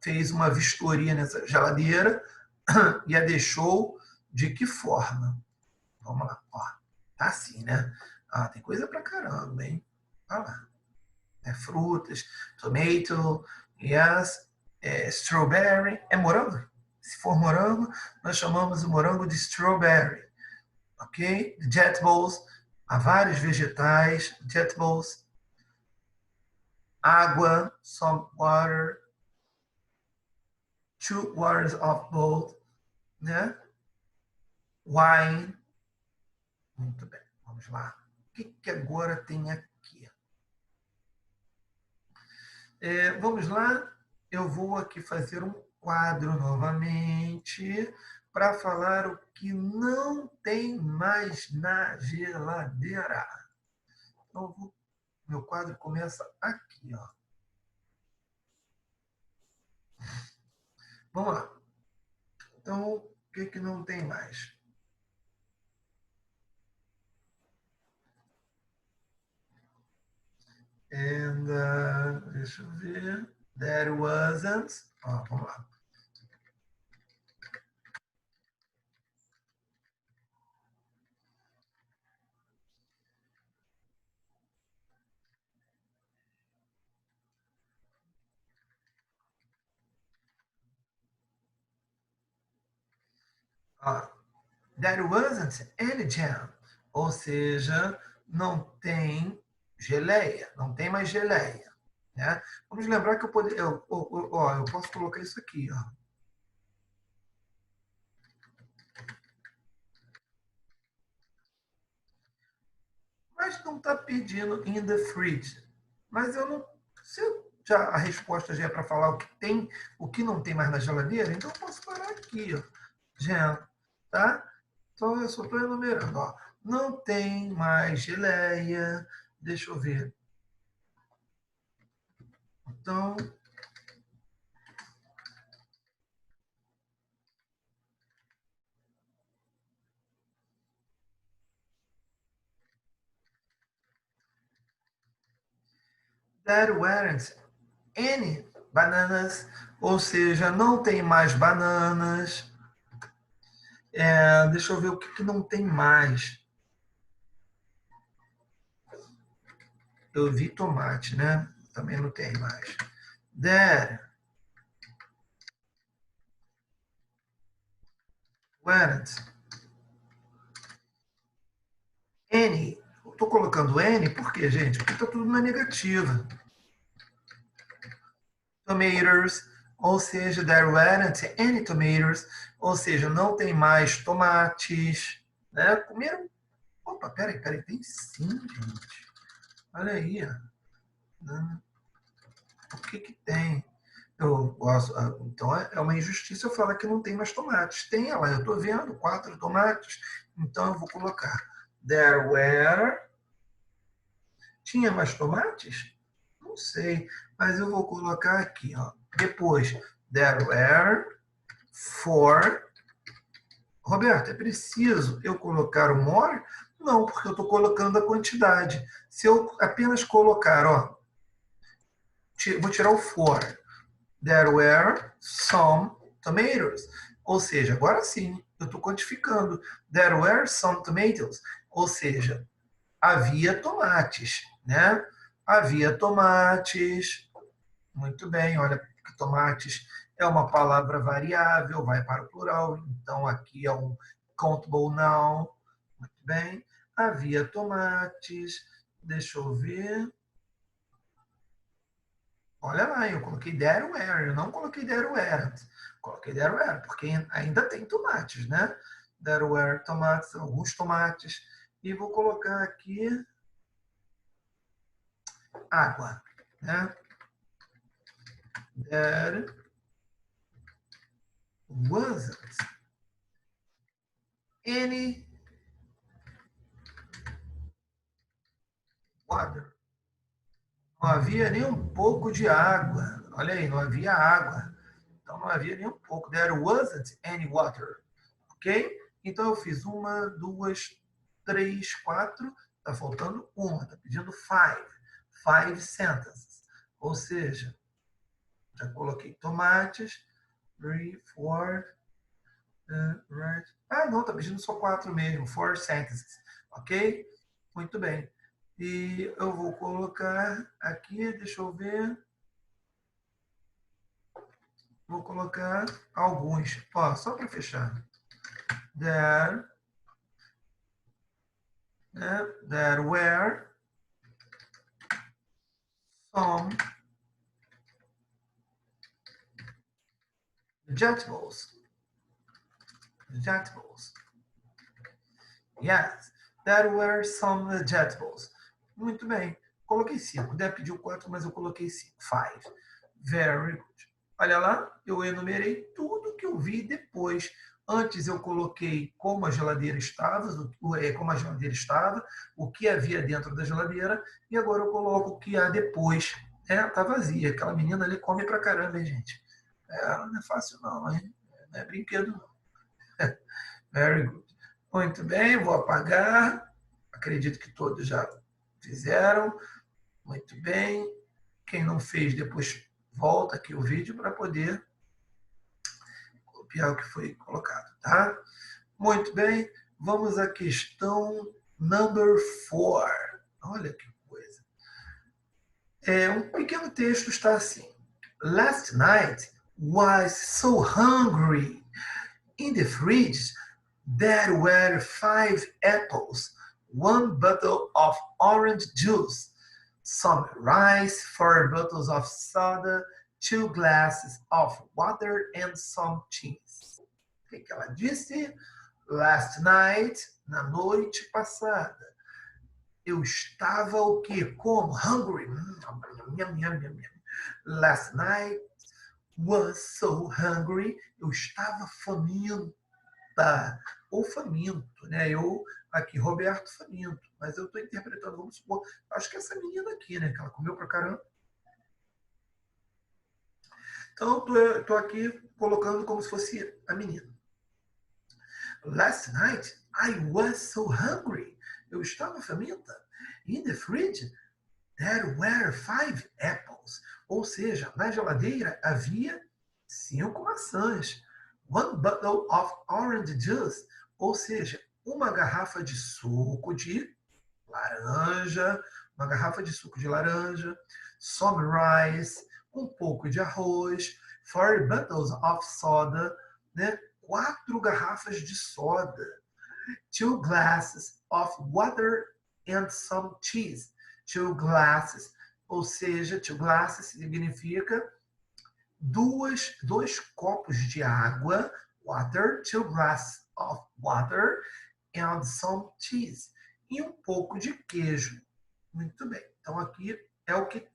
A: fez uma vistoria nessa geladeira e a deixou de que forma? Vamos lá, ó. Tá assim, né? Ah, tem coisa pra caramba, hein? Olha lá. É frutas, tomato, yes, strawberry. É morango? Se for morango, nós chamamos o morango de strawberry. Ok? Vegetables, há vários vegetais, vegetables, água, salt water, 2 waters of both, né? Wine. Muito bem, vamos lá. O que agora tem aqui? Vamos lá, eu vou aqui fazer um quadro novamente para falar o que não tem mais na geladeira. Então, meu quadro começa aqui, ó. Vamos lá. Então, o que não tem mais? And, deixa eu ver. There wasn't. Ó, vamos lá. Ó, there wasn't any jam. Ou seja, não tem geleia. Não tem mais geleia. Né? Vamos lembrar que eu posso colocar isso aqui. Ó. Mas não está pedindo in the fridge. Mas eu não. Se já, a resposta já é para falar o que tem, o que não tem mais na geladeira, então eu posso parar aqui, ó. Jam, tá? Então eu só estou enumerando, ó. Não tem mais geleia. Deixa eu ver. Então, there weren't any bananas, ou seja, não tem mais bananas. Deixa eu ver o que não tem mais. Eu vi tomate, né? Também não tem mais. There weren't any. Estou colocando N por quê, gente? Porque está tudo na negativa. Tomatoes, ou seja, there weren't any tomatoes, ou seja, não tem mais tomates. Né? Comeram. Opa, peraí, tem sim, gente. Olha aí. O que tem? Eu gosto, então é uma injustiça eu falar que não tem mais tomates. Tem lá, eu estou vendo 4 tomates, então eu vou colocar there were. Tinha mais tomates? Não sei, mas eu vou colocar aqui, ó. Depois, there were 4, Roberto, é preciso eu colocar o more? Não, porque eu estou colocando a quantidade. Se eu apenas colocar, ó, vou tirar o for. There were some tomatoes. Ou seja, agora sim, eu estou quantificando. There were some tomatoes. Ou seja, havia tomates, né? Havia tomates. Muito bem, olha que tomates é uma palavra variável, vai para o plural. Então, aqui é um countable noun. Muito bem. Havia tomates. Deixa eu ver. Olha lá, eu coloquei there were, eu não coloquei there weren't. Coloquei there were, porque ainda tem tomates, né? There were tomates, alguns tomates. E vou colocar aqui água, né? There wasn't any water. Não havia nem um pouco de água. Olha aí, não havia água. Então não havia nem um pouco. There wasn't any water. Ok? Então eu fiz uma, duas, três, quatro. Está faltando uma. Está pedindo five. Five sentences. Ou seja, já coloquei tomates. Three, four. Right. Ah, não, está pedindo só quatro mesmo. Four sentences. Ok? Muito bem. E eu vou colocar aqui, deixa eu ver. Vou colocar alguns. Ó, só para fechar. There, né? There were some vegetables. Vegetables. Yes, there were some vegetables. Muito bem. Coloquei 5. Deve pediu 4, mas eu coloquei 5. 5. Very good. Olha lá, eu enumerei tudo que eu vi depois. Antes eu coloquei como a geladeira estava, o que havia dentro da geladeira, e agora eu coloco o que há depois. Tá vazia. Aquela menina ali come pra caramba, hein, gente? Não é fácil não, hein? Não é brinquedo não. Very good. Muito bem, vou apagar. Acredito que todos já fizeram. Muito bem. Quem não fez, depois volta aqui o vídeo para poder copiar o que foi colocado, tá? Muito bem. Vamos à questão number 4. Olha que coisa. Um pequeno texto está assim. Last night was so hungry. In the fridge, there were 5 apples, 1 bottle of orange juice, some rice, 4 bottles of soda, 2 glasses of water, and some cheese. O que ela disse? Last night, na noite passada, eu estava o quê? Como? Hungry. Last night was so hungry. Eu estava faminto. Ou faminto, né? Eu aqui, Roberto Faminto, mas eu estou interpretando, vamos supor, acho que essa menina aqui, né? Que ela comeu pra caramba. Então, estou aqui colocando como se fosse a menina. Last night, I was so hungry. Eu estava faminta. In the fridge, there were 5 apples. Ou seja, na geladeira havia 5 maçãs. 1 bottle of orange juice. Ou seja, uma garrafa de suco de laranja, uma garrafa de suco de laranja, some rice, um pouco de arroz, 4 bottles of soda, né? 4 garrafas de soda, 2 glasses of water and some cheese. 2 glasses, ou seja, 2 glasses significa dois copos de água, water, 2 glasses of water and some cheese. E um pouco de queijo. Muito bem. Então, aqui é o que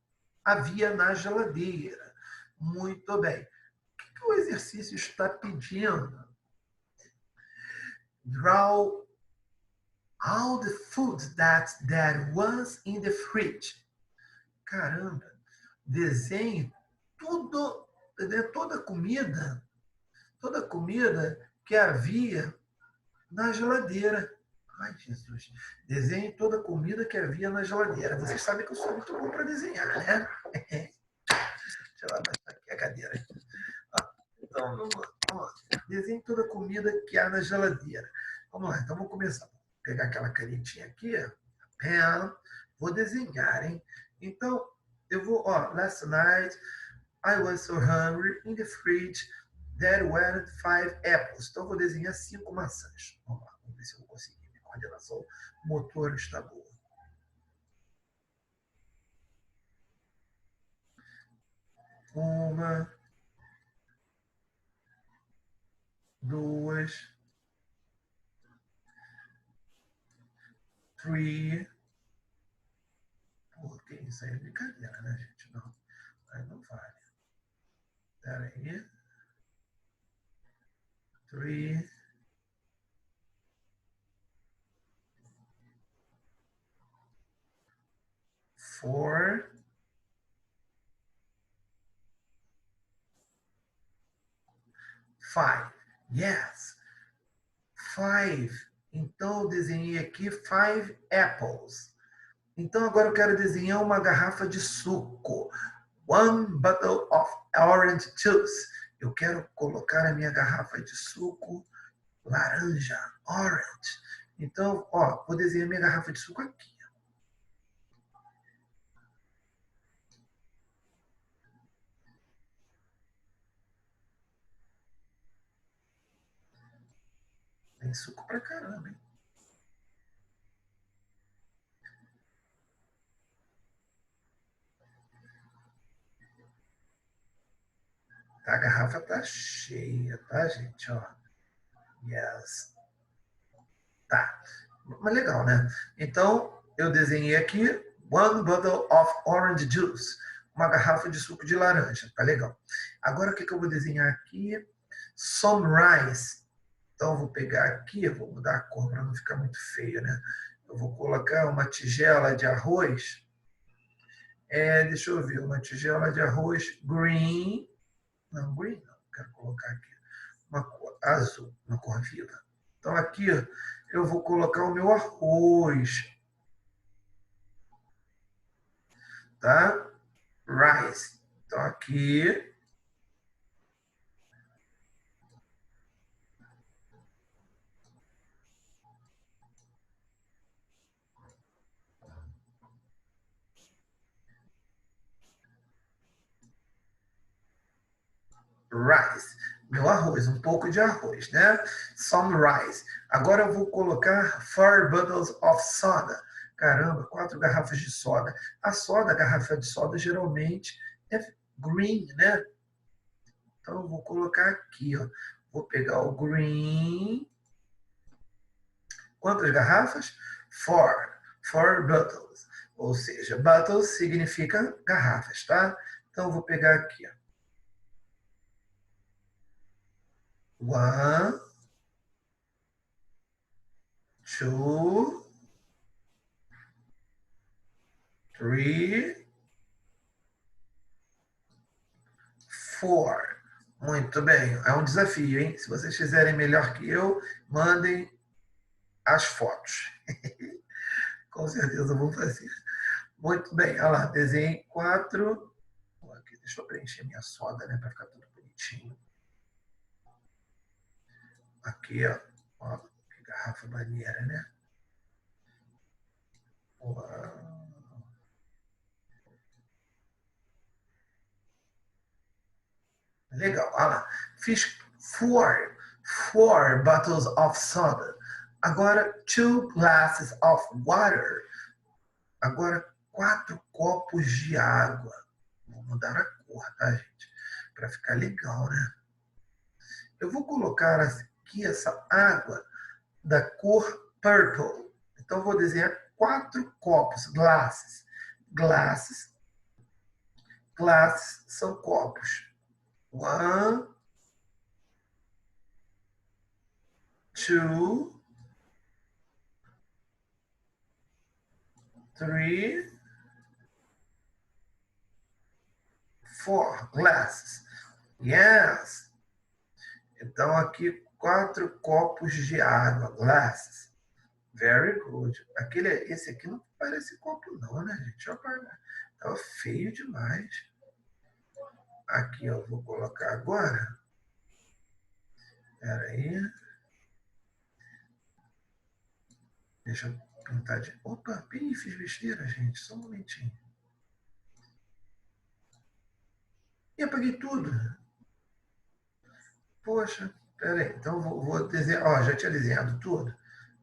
A: havia na geladeira. Muito bem. O que o exercício está pedindo? Draw all the food that there was in the fridge. Caramba. Desenhe tudo, né, toda comida que havia na geladeira. Ai, Jesus. Desenhe toda a comida que havia na geladeira. Vocês sabem que eu sou muito bom para desenhar, né? Deixa eu lá, aqui a cadeira. Então, vamos lá. Desenhe toda a comida que há na geladeira. Vamos lá, então vamos começar. Vou pegar aquela canetinha aqui, pen, vou desenhar, hein? Então, eu vou, last night I was so hungry in the fridge there were 5 apples. Então, eu vou desenhar 5 maçãs. Vamos lá, vamos ver se eu vou conseguir. Minha coordenação motor está boa. Uma, duas, three. Pô, que isso aí é brincadeira, né, gente? Não, aí não vale. Pera aí. 3, 4, 5. Yes, 5. Então eu desenhei aqui 5 apples. Então agora eu quero desenhar uma garrafa de suco. One bottle of orange juice. Eu quero colocar a minha garrafa de suco laranja, orange. Então, vou desenhar minha garrafa de suco aqui. Tem suco pra caramba, hein? A garrafa tá cheia, tá, gente? Yes. Tá. Mas legal, né? Então, eu desenhei aqui one bottle of orange juice. Uma garrafa de suco de laranja. Tá legal. Agora, o que eu vou desenhar aqui? Some rice. Então, eu vou pegar aqui, eu vou mudar a cor para não ficar muito feio, né? Eu vou colocar uma tigela de arroz. Deixa eu ver, uma tigela de arroz green. Não, green não. Quero colocar aqui uma cor azul, uma cor viva. Então, aqui eu vou colocar o meu arroz. Tá? Rice. Então, aqui, rice. Meu arroz, um pouco de arroz, né? Some rice. Agora eu vou colocar 4 bottles of soda. Caramba, 4 garrafas de soda. A soda, a garrafa de soda, geralmente é green, né? Então eu vou colocar aqui, ó. Vou pegar o green. Quantas garrafas? 4. 4 bottles. Ou seja, bottles significa garrafas, tá? Então eu vou pegar aqui, ó. 1, 2, 3, 4. Muito bem. É um desafio, hein? Se vocês fizerem melhor que eu, mandem as fotos. Com certeza eu vou fazer. Muito bem. Olha lá, desenhei 4. Aqui, deixa eu preencher minha soda, né? Para ficar tudo bonitinho. Aqui, ó. Ó, que garrafa maneira, né? Uau. Legal. Olha lá. Fiz 4 bottles of soda. Agora, 2 glasses of water. Agora, 4 copos de água. Vou mudar a cor, tá, gente? Para ficar legal, né? Eu vou colocar aqui essa água da cor purple. Então, eu vou desenhar 4 copos, glasses. Glasses. Glasses são copos. 1, 2, 3, 4 glasses. Yes. Então, aqui 4 copos de água, glasses. Very good. Esse aqui não parece copo não, né, gente? Tava feio demais. Aqui eu vou colocar agora. Espera aí. Deixa eu pintar de... Opa, fiz besteira, gente. Só um momentinho. E apaguei tudo. Poxa, peraí. Então vou desenhar. Ó, já tinha desenhado tudo.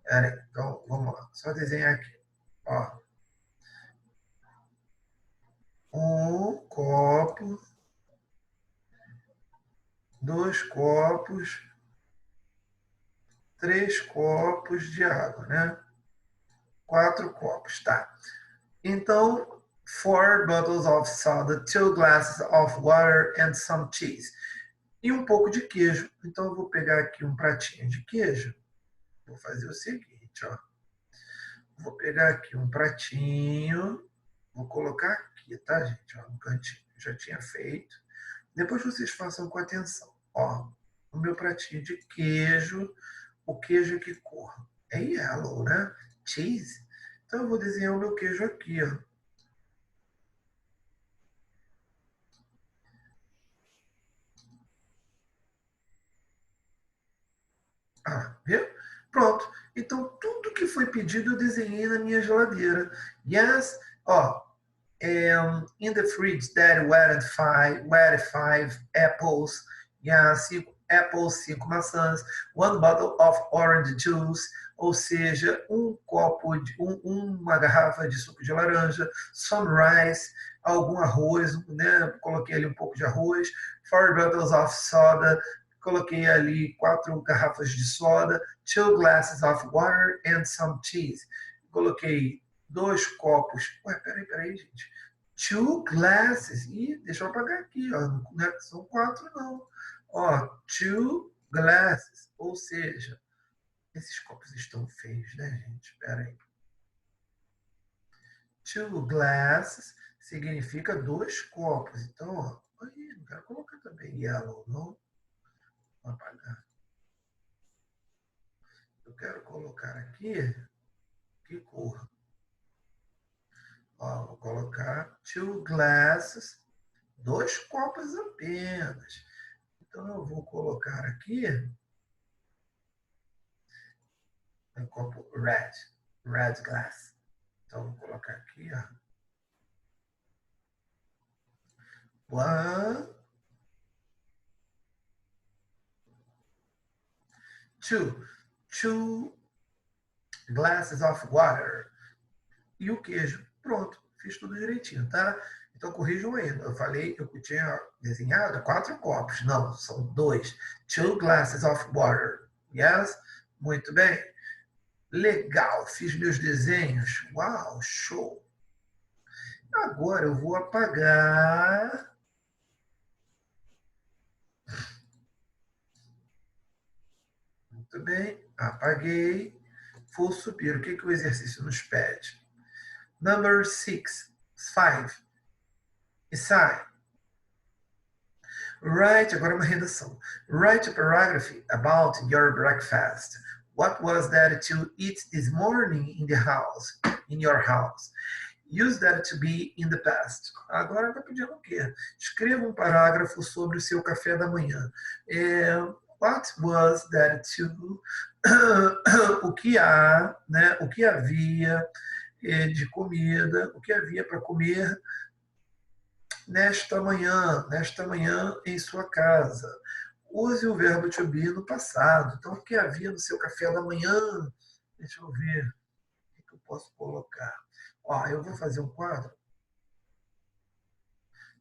A: Peraí, então vamos lá. Só desenhar aqui. Ó. Um copo. 2 copos. 3 copos de água, né? 4 copos, tá. Então, 4 bottles of soda, 2 glasses of water and some cheese. E um pouco de queijo. Então, eu vou pegar aqui um pratinho de queijo. Vou fazer o seguinte, ó. Vou pegar aqui um pratinho. Vou colocar aqui, tá, gente? Ó, no cantinho. Já tinha feito. Depois vocês façam com atenção. Ó, o meu pratinho de queijo. O queijo é que cor? É yellow, né? Cheese. Então, eu vou desenhar o meu queijo aqui, ó. Ah, viu? Pronto. Então, tudo que foi pedido eu desenhei na minha geladeira. Yes, ó, in the fridge there were five apples. Yes, 5 apples, 5 maçãs. 1 bottle of orange juice, ou seja, uma garrafa de suco de laranja. Some rice, algum arroz, né? Coloquei ali um pouco de arroz. 4 bottles of soda, coloquei ali 4 garrafas de soda, 2 glasses of water and some cheese. Coloquei 2 copos. Ué, peraí, gente. 2 glasses. Ih, deixa eu apagar aqui, ó. Não são 4, não. Ó, 2 glasses. Ou seja, esses copos estão feios, né, gente? Peraí. 2 glasses significa 2 copos. Então, ó, aí, não quero colocar também yellow, não. Vou apagar. Eu quero colocar aqui, que cor? Ó, vou colocar 2 glasses, 2 copos apenas. Então, eu vou colocar aqui um copo red glass. Então, vou colocar aqui, ó. 1, 2 glasses of water. E o queijo. Pronto, fiz tudo direitinho, tá? Então corrijam ainda. Eu falei que eu tinha desenhado 4 copos. Não, são 2. 2 glasses of water. Yes? Muito bem. Legal, fiz meus desenhos. Uau, show. Agora eu vou apagar. Muito bem, apaguei. Vou subir. O que, que o exercício nos pede? Number 6, 5. Sign. Write, agora uma redação. Write a paragraph about your breakfast. What was that to eat this morning in your house? Use that to be in the past. Agora está pedindo o quê? Escreva um parágrafo sobre o seu café da manhã. What was that to... o que há, né? O que havia de comida, o que havia para comer nesta manhã em sua casa. Use o verbo to be no passado. Então, o que havia no seu café da manhã? Deixa eu ver o que eu posso colocar. Ó, eu vou fazer um quadro.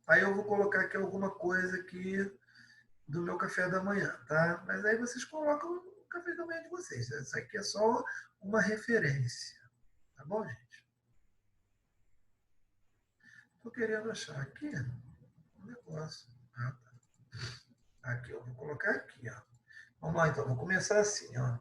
A: Aí eu vou colocar aqui alguma coisa aqui do meu café da manhã, tá? Mas aí vocês colocam o café da manhã de vocês. Isso aqui é só uma referência. Tá bom, gente? Estou querendo achar aqui um negócio. Ah, tá. Aqui, eu vou colocar aqui, ó. Vamos lá, então. Vou começar assim, ó.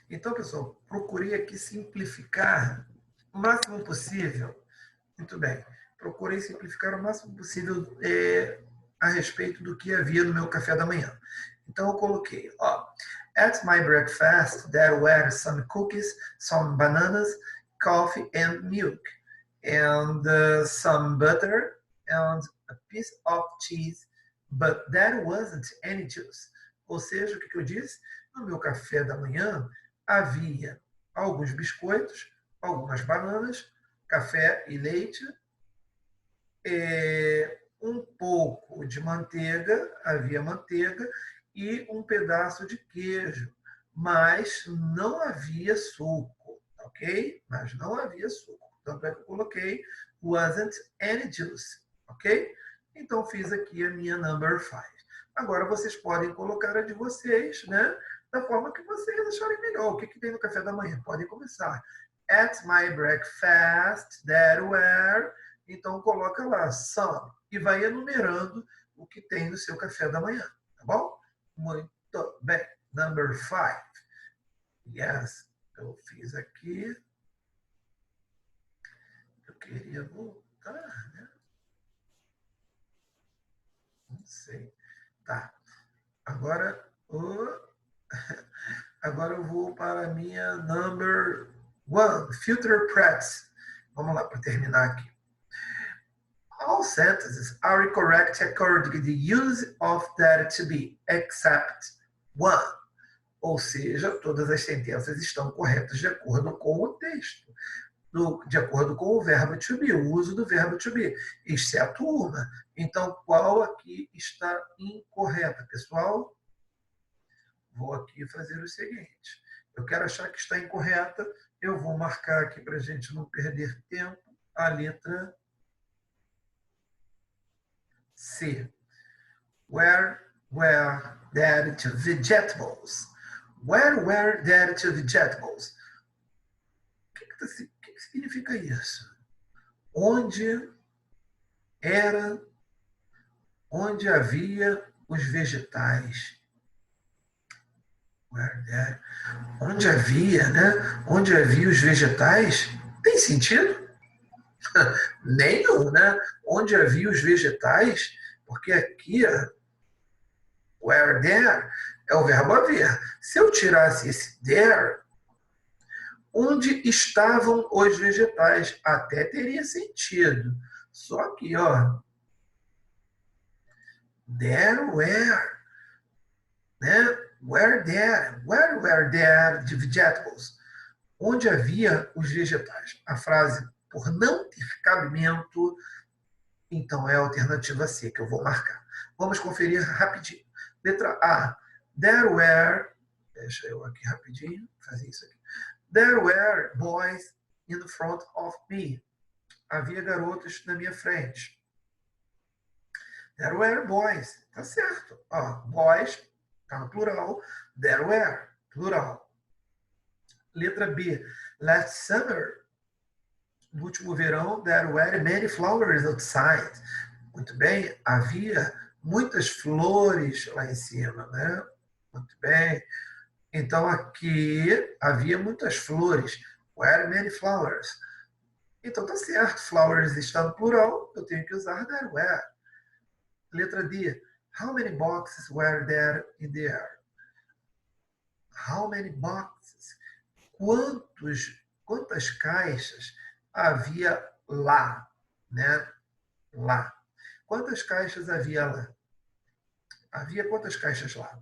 A: Então, pessoal, procurei aqui simplificar o máximo possível. Muito bem. Procurei simplificar o máximo possível a respeito do que havia no meu café da manhã. Então, eu coloquei, ó, at my breakfast, there were some cookies, some bananas, coffee and milk, and some butter, and a piece of cheese, but there wasn't any juice. Ou seja, o que eu disse? No meu café da manhã, havia alguns biscoitos, algumas bananas, café e leite, um pouco de manteiga, havia manteiga, e um pedaço de queijo, mas não havia suco, ok? Mas não havia suco. Tanto é que eu coloquei wasn't any juice, ok? Então fiz aqui a minha number 5. Agora vocês podem colocar a de vocês, né? Da forma que vocês acharem melhor. O que, que tem no café da manhã? Podem começar. At my breakfast, there were... Então, coloca lá, some, e vai enumerando o que tem no seu café da manhã, tá bom? Muito bem. Number 5. Yes, eu fiz aqui. Eu queria voltar, né? Não sei. Tá. Agora, agora eu vou para a minha number 1, future preps. Vamos lá, para terminar aqui. All sentences are correct according to the use of that to be, except one. Ou seja, todas as sentenças estão corretas de acordo com o texto, de acordo com o verbo to be, o uso do verbo to be, exceto uma. Então, qual aqui está incorreta, pessoal? Vou aqui fazer o seguinte. Eu quero achar que está incorreta, eu vou marcar aqui para a gente não perder tempo a letra C. Where were there two vegetables? Where were there two vegetables? O que significa isso? Onde era, onde havia os vegetais? Where there, onde havia, né? Onde havia os vegetais? Tem sentido? Nenhum, né? Onde havia os vegetais, porque aqui, where there, é o verbo haver. Se eu tirasse esse there, onde estavam os vegetais? Até teria sentido. Só que, ó, there were, né? Where were there the vegetables? onde havia os vegetais. A frase por não ter cabimento, então é a alternativa C que eu vou marcar. Vamos conferir rapidinho. Letra A. There were, deixa eu aqui rapidinho fazer isso aqui. There were boys in front of me. Havia garotos na minha frente. There were boys. Tá certo. Ó, boys, tá no plural. There were, plural. Letra B. Last summer. No último verão, there were many flowers outside. Muito bem. Havia muitas flores lá em cima, né? Muito bem. Então, aqui havia muitas flores. Were many flowers. Então, tá certo. Flowers está no plural. Eu tenho que usar there were. Letra D. How many boxes were there in the air? How many boxes? Quantas caixas havia lá, né? Lá. Quantas caixas havia lá? Havia quantas caixas lá?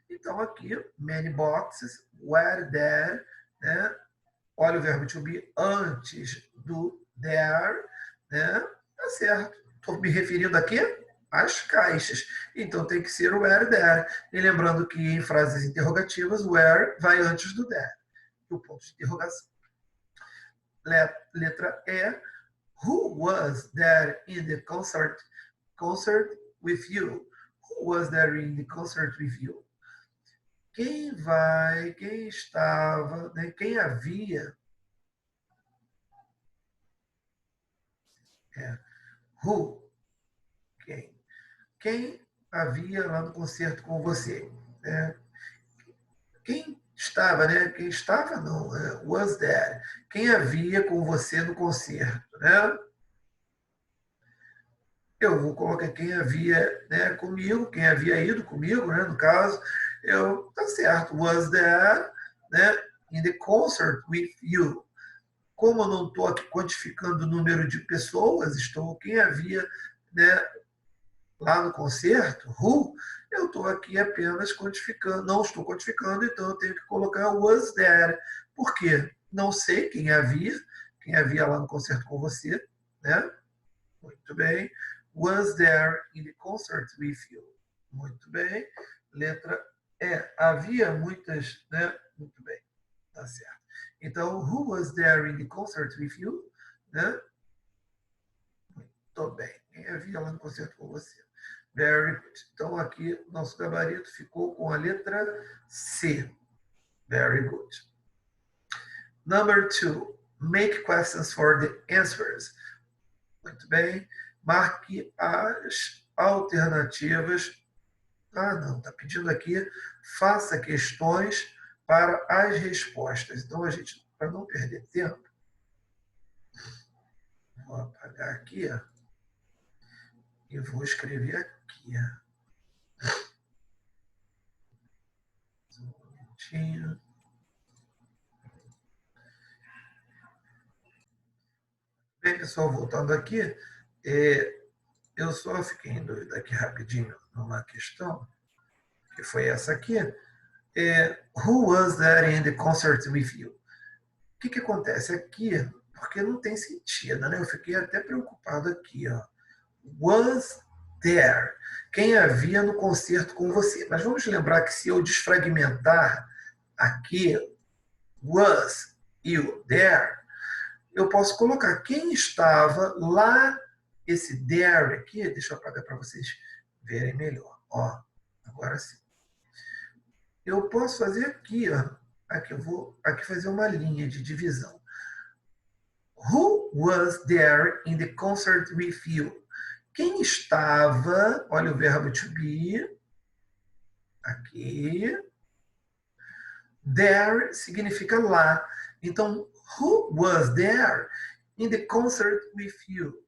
A: Então, aqui, many boxes were there, né? Olha o verbo to be antes do there, né? Tá certo. Estou me referindo aqui às caixas. Então, tem que ser o were there. E lembrando que em frases interrogativas, where vai antes do there. O ponto de interrogação. Letra E. Who was there in the concert with you? Who was there in the concert with you? Quem estava, né? Quem havia. Who? Quem havia lá no concerto com você? Né? Quem estava, né? Quem estava, não, was there. Quem havia com você no concerto, né? Eu vou colocar quem havia, né, comigo, quem havia ido comigo, né, no caso, tá certo, was there, né, in the concert with you. Como eu não estou aqui quantificando o número de pessoas, estou quem havia, né, lá no concerto, who, eu estou aqui apenas quantificando, não estou quantificando, então eu tenho que colocar was there. Por quê? Não sei quem havia lá no concerto com você, né? Muito bem. Was there in the concert with you? Muito bem. Letra E. Havia muitas, né? Muito bem. Tá certo. Então, who was there in the concert with you? Né? Muito bem. Quem havia lá no concerto com você? Very good. Então, aqui, nosso gabarito ficou com a letra C. Very good. Number 2. Make questions for the answers. Muito bem. Marque as alternativas. Ah, não, está pedindo aqui, faça questões para as respostas. Então, a gente, para não perder tempo, vou apagar aqui e vou escrever aqui. Um momentinho. Bem, pessoal, voltando aqui, eu só fiquei em dúvida aqui rapidinho numa questão, que foi essa aqui. Who was there in the concert with you? O que acontece aqui? Porque não tem sentido, né? Eu fiquei até preocupado aqui, ó. Was there? Quem havia no concerto com você? Mas vamos lembrar que se eu desfragmentar aqui, was e o there, eu posso colocar quem estava lá, esse there aqui, deixa eu apagar para vocês verem melhor. Ó, agora sim. Eu posso fazer aqui, ó. Aqui eu vou aqui fazer uma linha de divisão. Who was there in the concert with you? Quem estava, olha o verbo to be, aqui. There significa lá. Então, who was there in the concert with you?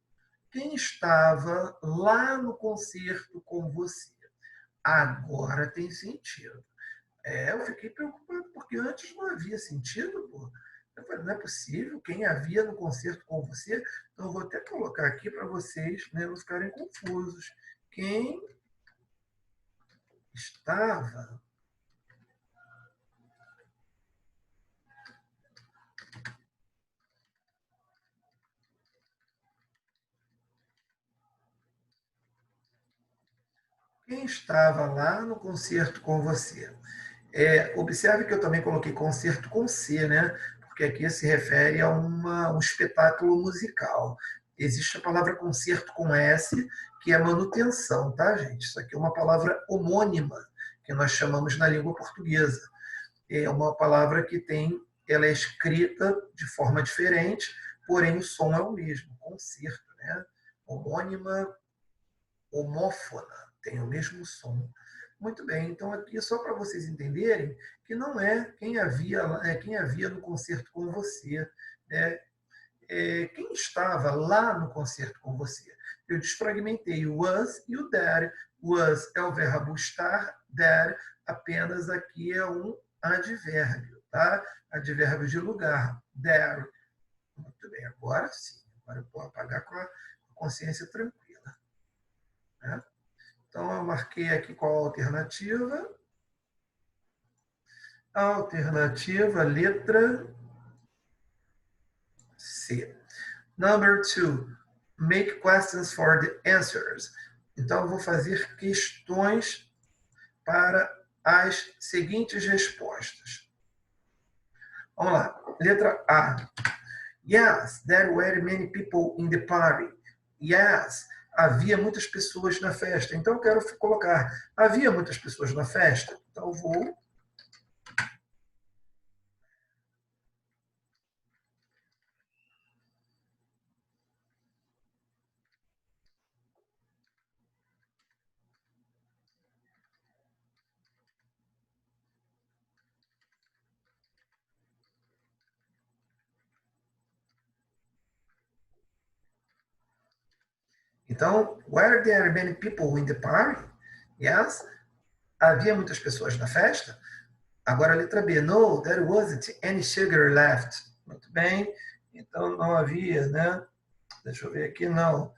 A: Quem estava lá no concerto com você? Agora tem sentido. Eu fiquei preocupado, porque antes não havia sentido, pô. Eu falei, não é possível, quem havia no concerto com você? Então, eu vou até colocar aqui para vocês, né, não ficarem confusos. Quem estava Quem estava lá no concerto com você? Observe que eu também coloquei concerto com C, né? Porque aqui se refere a um espetáculo musical. Existe a palavra concerto com S, que é manutenção, tá, gente? Isso aqui é uma palavra homônima, que nós chamamos na língua portuguesa. É uma palavra que ela é escrita de forma diferente, porém o som é o mesmo, concerto, né? Homônima, homófona, tem o mesmo som. Muito bem, então aqui só para vocês entenderem que não é quem havia no concerto com você, né? Quem estava lá no concerto com você. Eu desfragmentei o was e o there. Was é o verbo estar, there apenas aqui é um advérbio, tá? Advérbio de lugar, there. Muito bem, agora sim. Agora eu posso apagar com a consciência tranquila, né? Então, eu marquei aqui qual a alternativa. A alternativa, letra C. Number 2. Make questions for the answers. Então, eu vou fazer questões para as seguintes respostas. Vamos lá. Letra A. Yes, there were many people in the party. Yes, havia muitas pessoas na festa. Então, eu quero colocar, havia muitas pessoas na festa. Então, eu vou... Então, were there many people in the party? Yes. Havia muitas pessoas na festa? Agora a letra B. No, there wasn't any sugar left. Muito bem. Então, não havia, né? Deixa eu ver aqui. Não.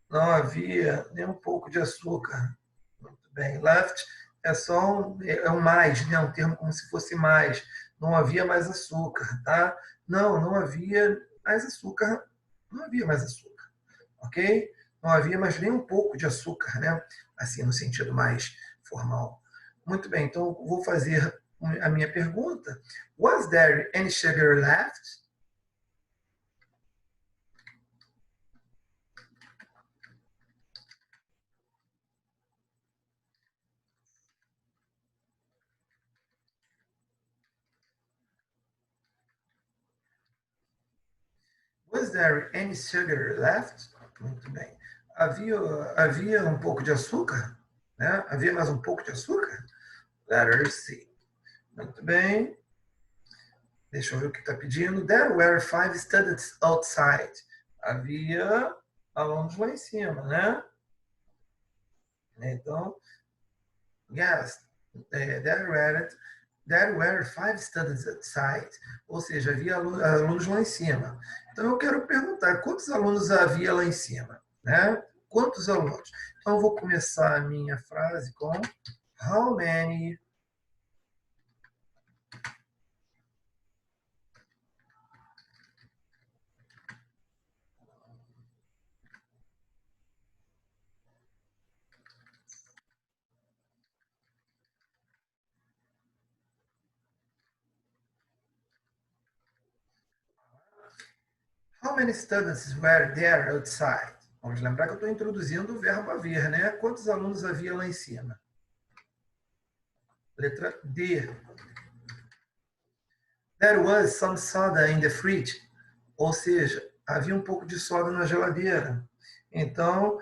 A: Não havia nem um pouco de açúcar. Muito bem. Left é só um mais, né? Um termo como se fosse mais. Não havia mais açúcar, tá? Não, não havia mais açúcar. Não havia mais açúcar. Ok? Não havia mais nem um pouco de açúcar, né? Assim, no sentido mais formal. Muito bem, então vou fazer a minha pergunta. Was there any sugar left? Was there any sugar left? Muito bem. Havia um pouco de açúcar? Né? Havia mais um pouco de açúcar? Letter C. Muito bem. Deixa eu ver o que está pedindo. There were 5 students outside. Havia alunos lá em cima, né? Então, yes, there were 5 students outside. Ou seja, havia alunos lá em cima. Então, eu quero perguntar, quantos alunos havia lá em cima? Né? Quantos alunos? Então, eu vou começar a minha frase com how many students were there outside? Vamos lembrar que eu estou introduzindo o verbo haver, né? Quantos alunos havia lá em cima? Letra D. There was some soda in the fridge. Ou seja, havia um pouco de soda na geladeira. Então,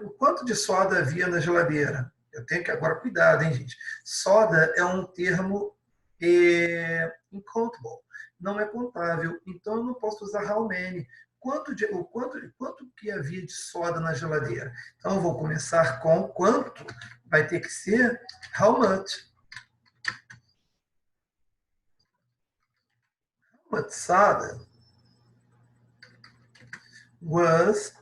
A: o quanto de soda havia na geladeira? Eu tenho que agora cuidado, hein, gente? Soda é um termo incontable, não é contável. Então, eu não posso usar how many. Quanto que havia de soda na geladeira? Então, eu vou começar com quanto. Vai ter que ser how much. How much soda was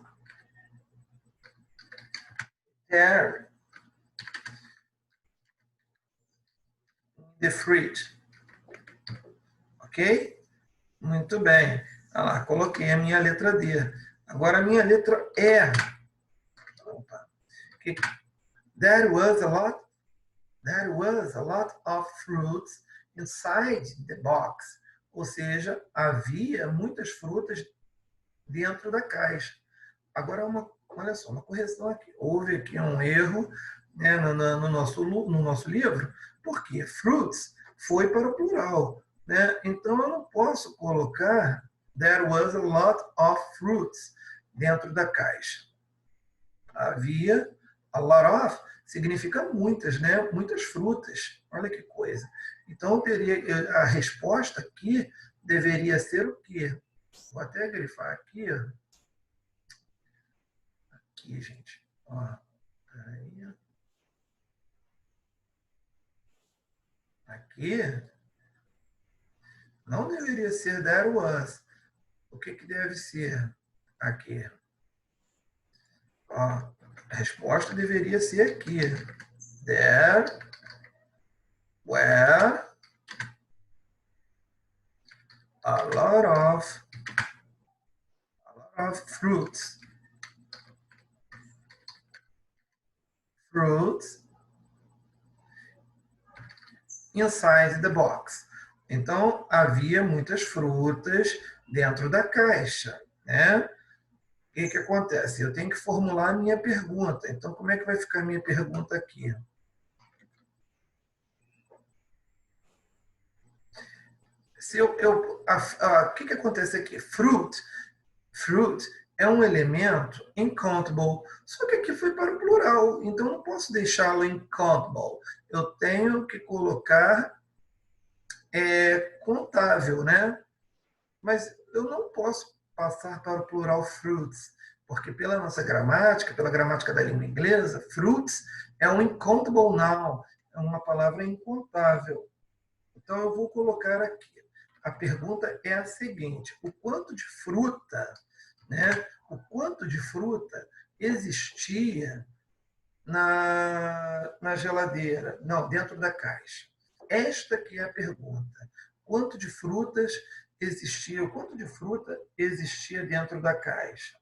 A: there in the fridge? Ok? Muito bem. Olha lá, coloquei a minha letra D. Agora a minha letra E. Opa. There was a lot, there was a lot of fruits inside the box. Ou seja, havia muitas frutas dentro da caixa. Agora, olha só, uma correção aqui. Houve aqui um erro, né, no nosso livro, porque fruits foi para o plural. Né? Então, eu não posso colocar there was a lot of fruits dentro da caixa. Havia, a lot of significa muitas, né? Muitas frutas. Olha que coisa. Então, a resposta aqui deveria ser o quê? Vou até grifar aqui, aqui, gente. Ó, aí. Aqui não deveria ser there was. O que, que deve ser aqui? Ó, a resposta deveria ser aqui. There were a lot of fruits. Fruits inside the box. Então, havia muitas frutas dentro da caixa, né? O que, que acontece? Eu tenho que formular a minha pergunta. Então, como é que vai ficar a minha pergunta aqui? Se o que, que acontece aqui? Fruit é um elemento incountable, só que aqui foi para o plural, então não posso deixá-lo incountable. Eu tenho que colocar contável, né? Mas eu não posso passar para o plural fruits, porque pela nossa gramática, pela gramática da língua inglesa, fruits é um incountable noun, é uma palavra incontável. Então eu vou colocar aqui. A pergunta é a seguinte: o quanto de fruta, né? O quanto de fruta existia na geladeira? Não, dentro da caixa. Esta que é a pergunta. Quanto de frutas existia? O quanto de fruta existia dentro da caixa?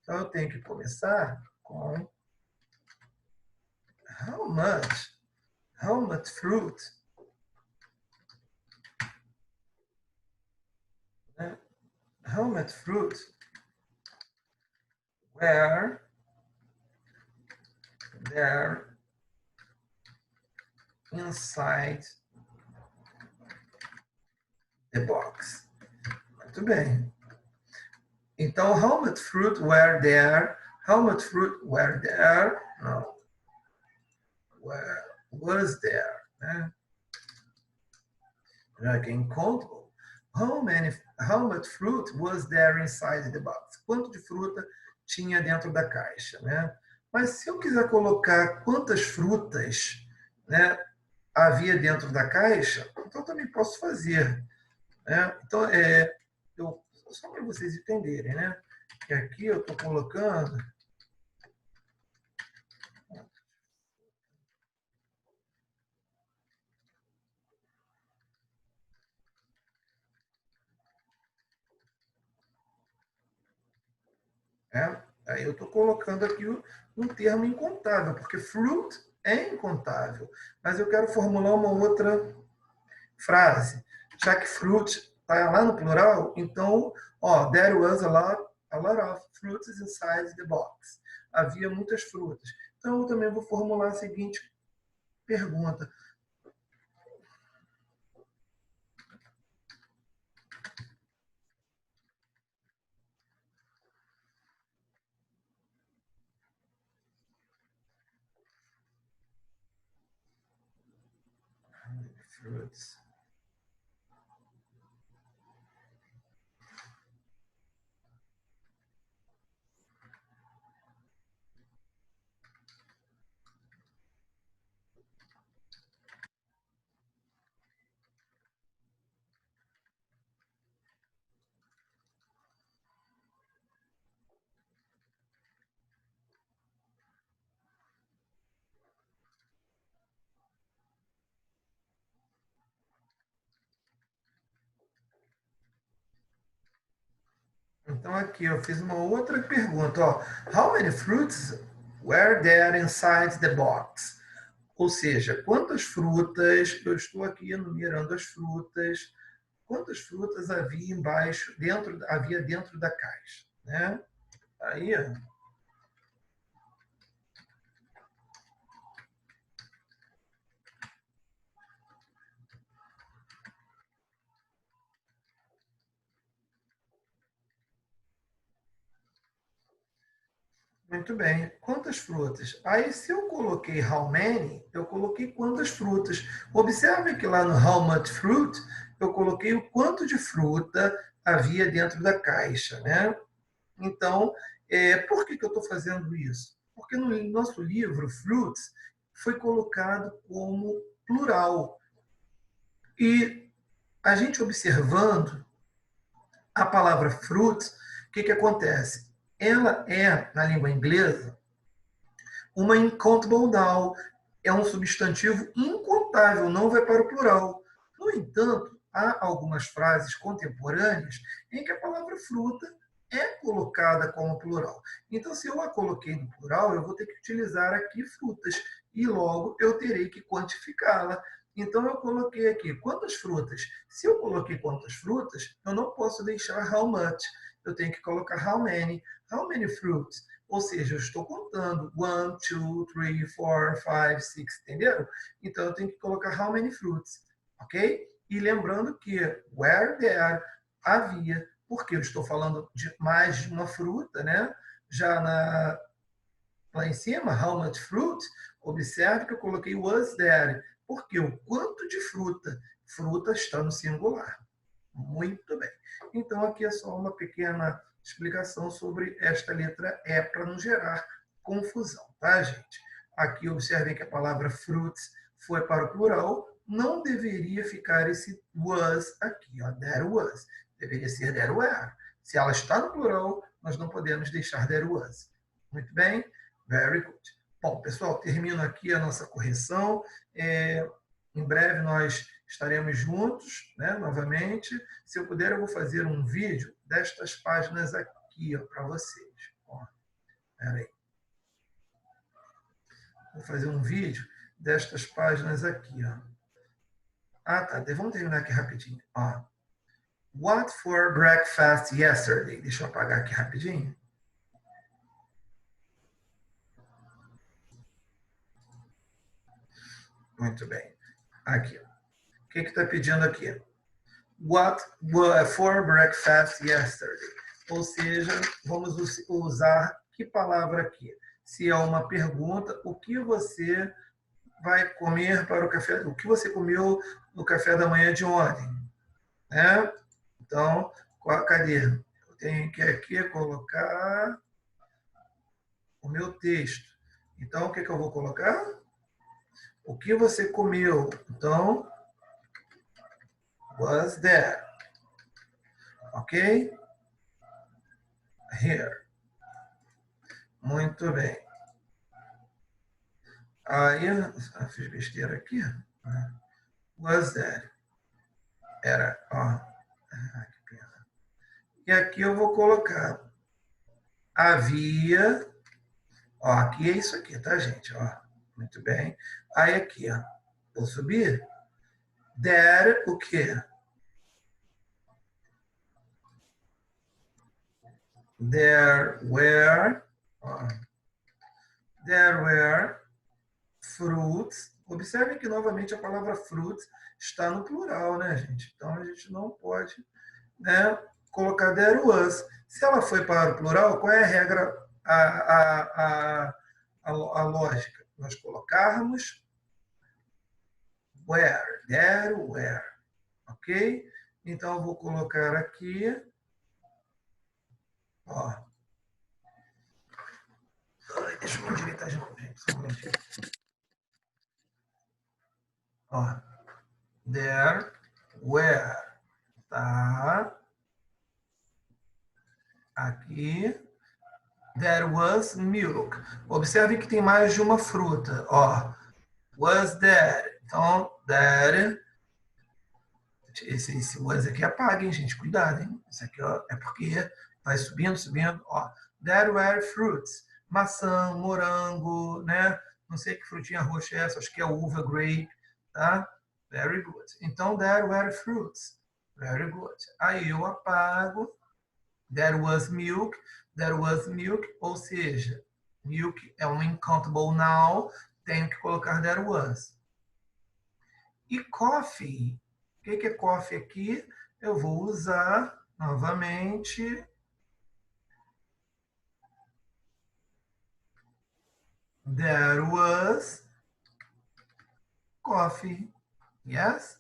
A: Então eu tenho que começar com how much? How much fruit? Né? How much fruit were there inside the box? Muito bem. Então, how much fruit were there? How much fruit were there? No. Where was there? Né? Já que é incountable. How much fruit was there inside the box? Quanto de fruta tinha dentro da caixa, né? Mas se eu quiser colocar quantas frutas, né, havia dentro da caixa, então também posso fazer, né? Então, só para vocês entenderem, né? Que aqui eu estou colocando né? Aí eu estou colocando aqui um termo incontável, porque fruit é incontável. Mas eu quero formular uma outra frase. Já que fruit está lá no plural, então, there was a lot of fruits inside the box. Havia muitas frutas. Então, eu também vou formular a seguinte pergunta. Fruits. Então, aqui eu fiz uma outra pergunta. How many fruits were there inside the box? Ou seja, quantas frutas, eu estou aqui enumerando as frutas, quantas frutas havia embaixo, havia dentro da caixa, né? Aí, muito bem. Quantas frutas? Aí, se eu coloquei how many, eu coloquei quantas frutas. Observe que lá no how much fruit, eu coloquei o quanto de fruta havia dentro da caixa, né? Então, por que eu estou fazendo isso? Porque no nosso livro, Fruits, foi colocado como plural. E a gente observando a palavra fruits, o que acontece? Ela é, na língua inglesa, uma uncountable noun, é um substantivo incontável, não vai para o plural. No entanto, há algumas frases contemporâneas em que a palavra fruta é colocada como plural. Então, se eu a coloquei no plural, eu vou ter que utilizar aqui frutas e logo eu terei que quantificá-la. Então, eu coloquei aqui quantas frutas. Se eu coloquei quantas frutas, eu não posso deixar how much. Eu tenho que colocar how many. How many fruits? Ou seja, eu estou contando 1, 2, 3, 4, 5, 6, entenderam? Então, eu tenho que colocar how many fruits, ok? E lembrando que where there, havia, porque eu estou falando de mais de uma fruta, né? Já lá em cima, how much fruit, observe que eu coloquei was there, porque o quanto de fruta? Fruta está no singular. Muito bem. Então, aqui é só uma pequena explicação sobre esta letra E para não gerar confusão, tá, gente? Aqui observem que a palavra fruits foi para o plural, não deveria ficar esse was aqui, ó, there was. Deveria ser there were. Se ela está no plural, nós não podemos deixar there was. Muito bem? Very good. Bom, pessoal, termino aqui a nossa correção. Em breve nós estaremos juntos, né, novamente. Se eu puder, eu vou fazer um vídeo destas páginas aqui para vocês. Espera aí. Vou fazer um vídeo destas páginas aqui. Ó. Ah, tá. Vamos terminar aqui rapidinho. Ó. What for breakfast yesterday? Deixa eu apagar aqui rapidinho. Muito bem. Aqui. O que está pedindo aqui? What for breakfast yesterday? Ou seja, vamos usar que palavra aqui? Se é uma pergunta, o que você vai comer para o café? O que você comeu no café da manhã de ontem? Né? Então, cadê? Eu tenho que aqui colocar o meu texto. Então, o que eu vou colocar? O que você comeu? Então, was there. Ok? Here. Muito bem. Aí, fiz besteira aqui. Was there. Era, ó. Que pena. E aqui eu vou colocar. Havia. Ó, aqui é isso aqui, tá, gente? Ó, muito bem. Aí aqui, ó. Vou subir. There, o quê? There were. Ó, there were fruits. Observe que novamente a palavra fruits está no plural, né, gente? Então a gente não pode, né, colocar there was. Se ela foi para o plural, qual é a regra, a lógica? Nós colocarmos where, there, where, ok? Então eu vou colocar aqui, ó. Ai, deixa eu endireitar de novo, gente, só um minutinho. Ó, there, where, tá? Aqui, there was milk. Observe que tem mais de uma fruta. Ó, was there. Então, there. Esse was aqui apaga, hein, gente? Cuidado, hein? Isso aqui ó, é porque vai subindo, subindo. Ó, there were fruits. maçã, morango, né? Não sei que frutinha roxa é essa, acho que é uva, grape, tá? Very good. Então, there were fruits. Very good. Aí eu apago. There was milk. There was milk, ou seja, milk é um uncountable noun, tenho que colocar there was. E coffee. O que é coffee aqui? Eu vou usar novamente there was coffee. Yes?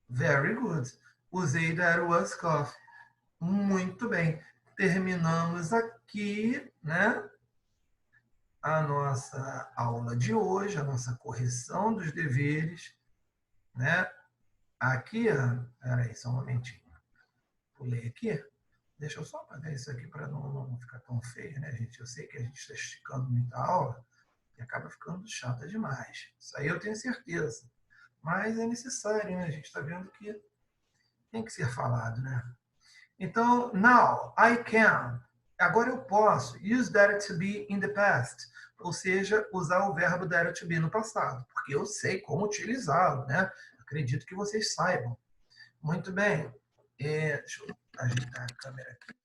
A: Very good. Usei there was coffee. Muito bem. Terminamos aqui, né? A nossa aula de hoje, a nossa correção dos deveres, né? Aqui, peraí, só um momentinho. Pulei aqui. Deixa eu só apagar isso aqui para não ficar tão feio, né, gente? Eu sei que a gente está esticando muita aula e acaba ficando chata demais. Isso aí eu tenho certeza. Mas é necessário, né? A gente está vendo que tem que ser falado, né? Então, now, I can. Agora eu posso. Use that to be in the past. Ou seja, usar o verbo that to be no passado. Porque eu sei como utilizá-lo, né? Acredito que vocês saibam. Muito bem. Deixa eu ajeitar a câmera aqui.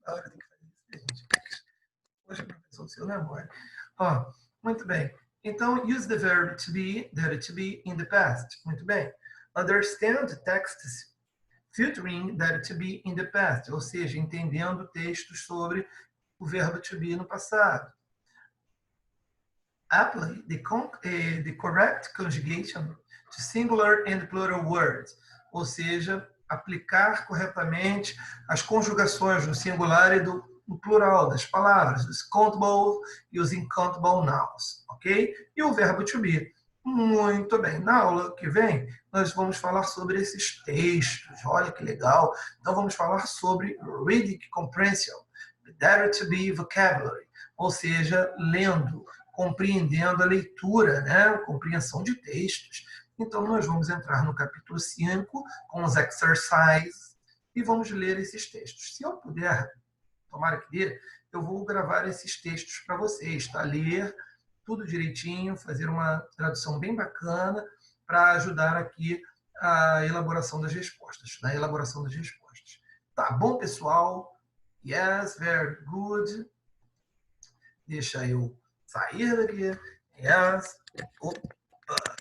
A: Agora tem que fazer isso, gente. Poxa, professor, seu memória. Muito bem. Então, use the verb to be, that to be in the past. Muito bem. Understand texts filtering that to be in the past, ou seja, entendendo textos sobre o verbo to be no passado. Apply the correct conjugation to singular and plural words, ou seja, aplicar corretamente as conjugações do singular e do plural das palavras, dos countable e os uncountable nouns, ok? E o verbo to be. Muito bem. Na aula que vem, nós vamos falar sobre esses textos. Olha que legal. Então, vamos falar sobre reading comprehension, dare to be vocabulary, ou seja, lendo, compreendendo a leitura, né? Compreensão de textos. Então, nós vamos entrar no capítulo 5, com os exercises, e vamos ler esses textos. Se eu puder, tomara que dê, eu vou gravar esses textos para vocês, tá? Ler tudo direitinho, fazer uma tradução bem bacana para ajudar aqui a elaboração das respostas, na elaboração das respostas. Tá bom, pessoal? Yes, very good. Deixa eu sair daqui. Yes. Opa.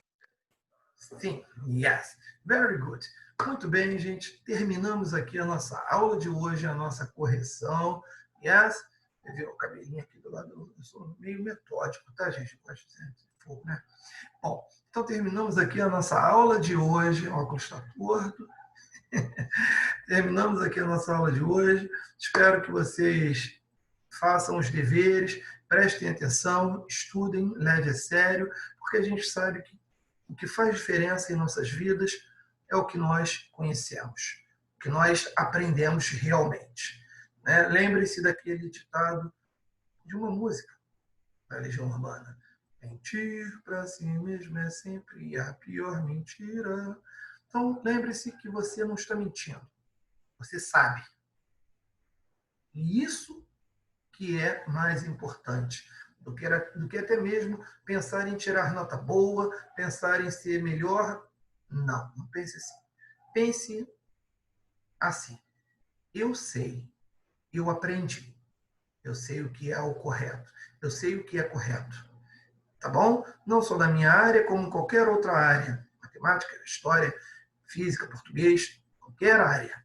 A: Sim, yes. Very good. Muito bem, gente. Terminamos aqui a nossa aula de hoje, a nossa correção. Yes. Você viu o cabelinho aqui do lado? Eu sou meio metódico, tá, gente? Eu gosto de ser fogo, né? Bom, então terminamos aqui a nossa aula de hoje. O óculos está torto. Terminamos aqui a nossa aula de hoje. Espero que vocês façam os deveres, prestem atenção, estudem, leve a sério, porque a gente sabe que o que faz diferença em nossas vidas é o que nós conhecemos, o que nós aprendemos realmente. Né? Lembre-se daquele ditado de uma música da Legião Urbana. Mentir para si mesmo é sempre a pior mentira. Então, lembre-se que você não está mentindo. Você sabe. E isso que é mais importante do que até mesmo pensar em tirar nota boa, pensar em ser melhor. Não, não pense assim. Pense assim. Eu sei. Eu aprendi. Eu sei o que é o correto. Eu sei o que é correto. Tá bom? Não só da minha área, como qualquer outra área. Matemática, história, física, português, qualquer área.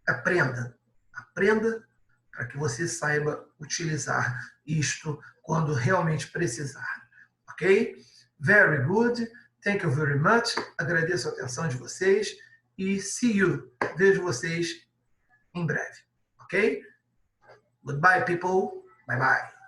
A: Aprenda. Aprenda para que você saiba utilizar isto quando realmente precisar. Ok? Very good. Thank you very much. Agradeço a atenção de vocês e see you. Vejo vocês em breve. Ok? Goodbye, people. Bye bye.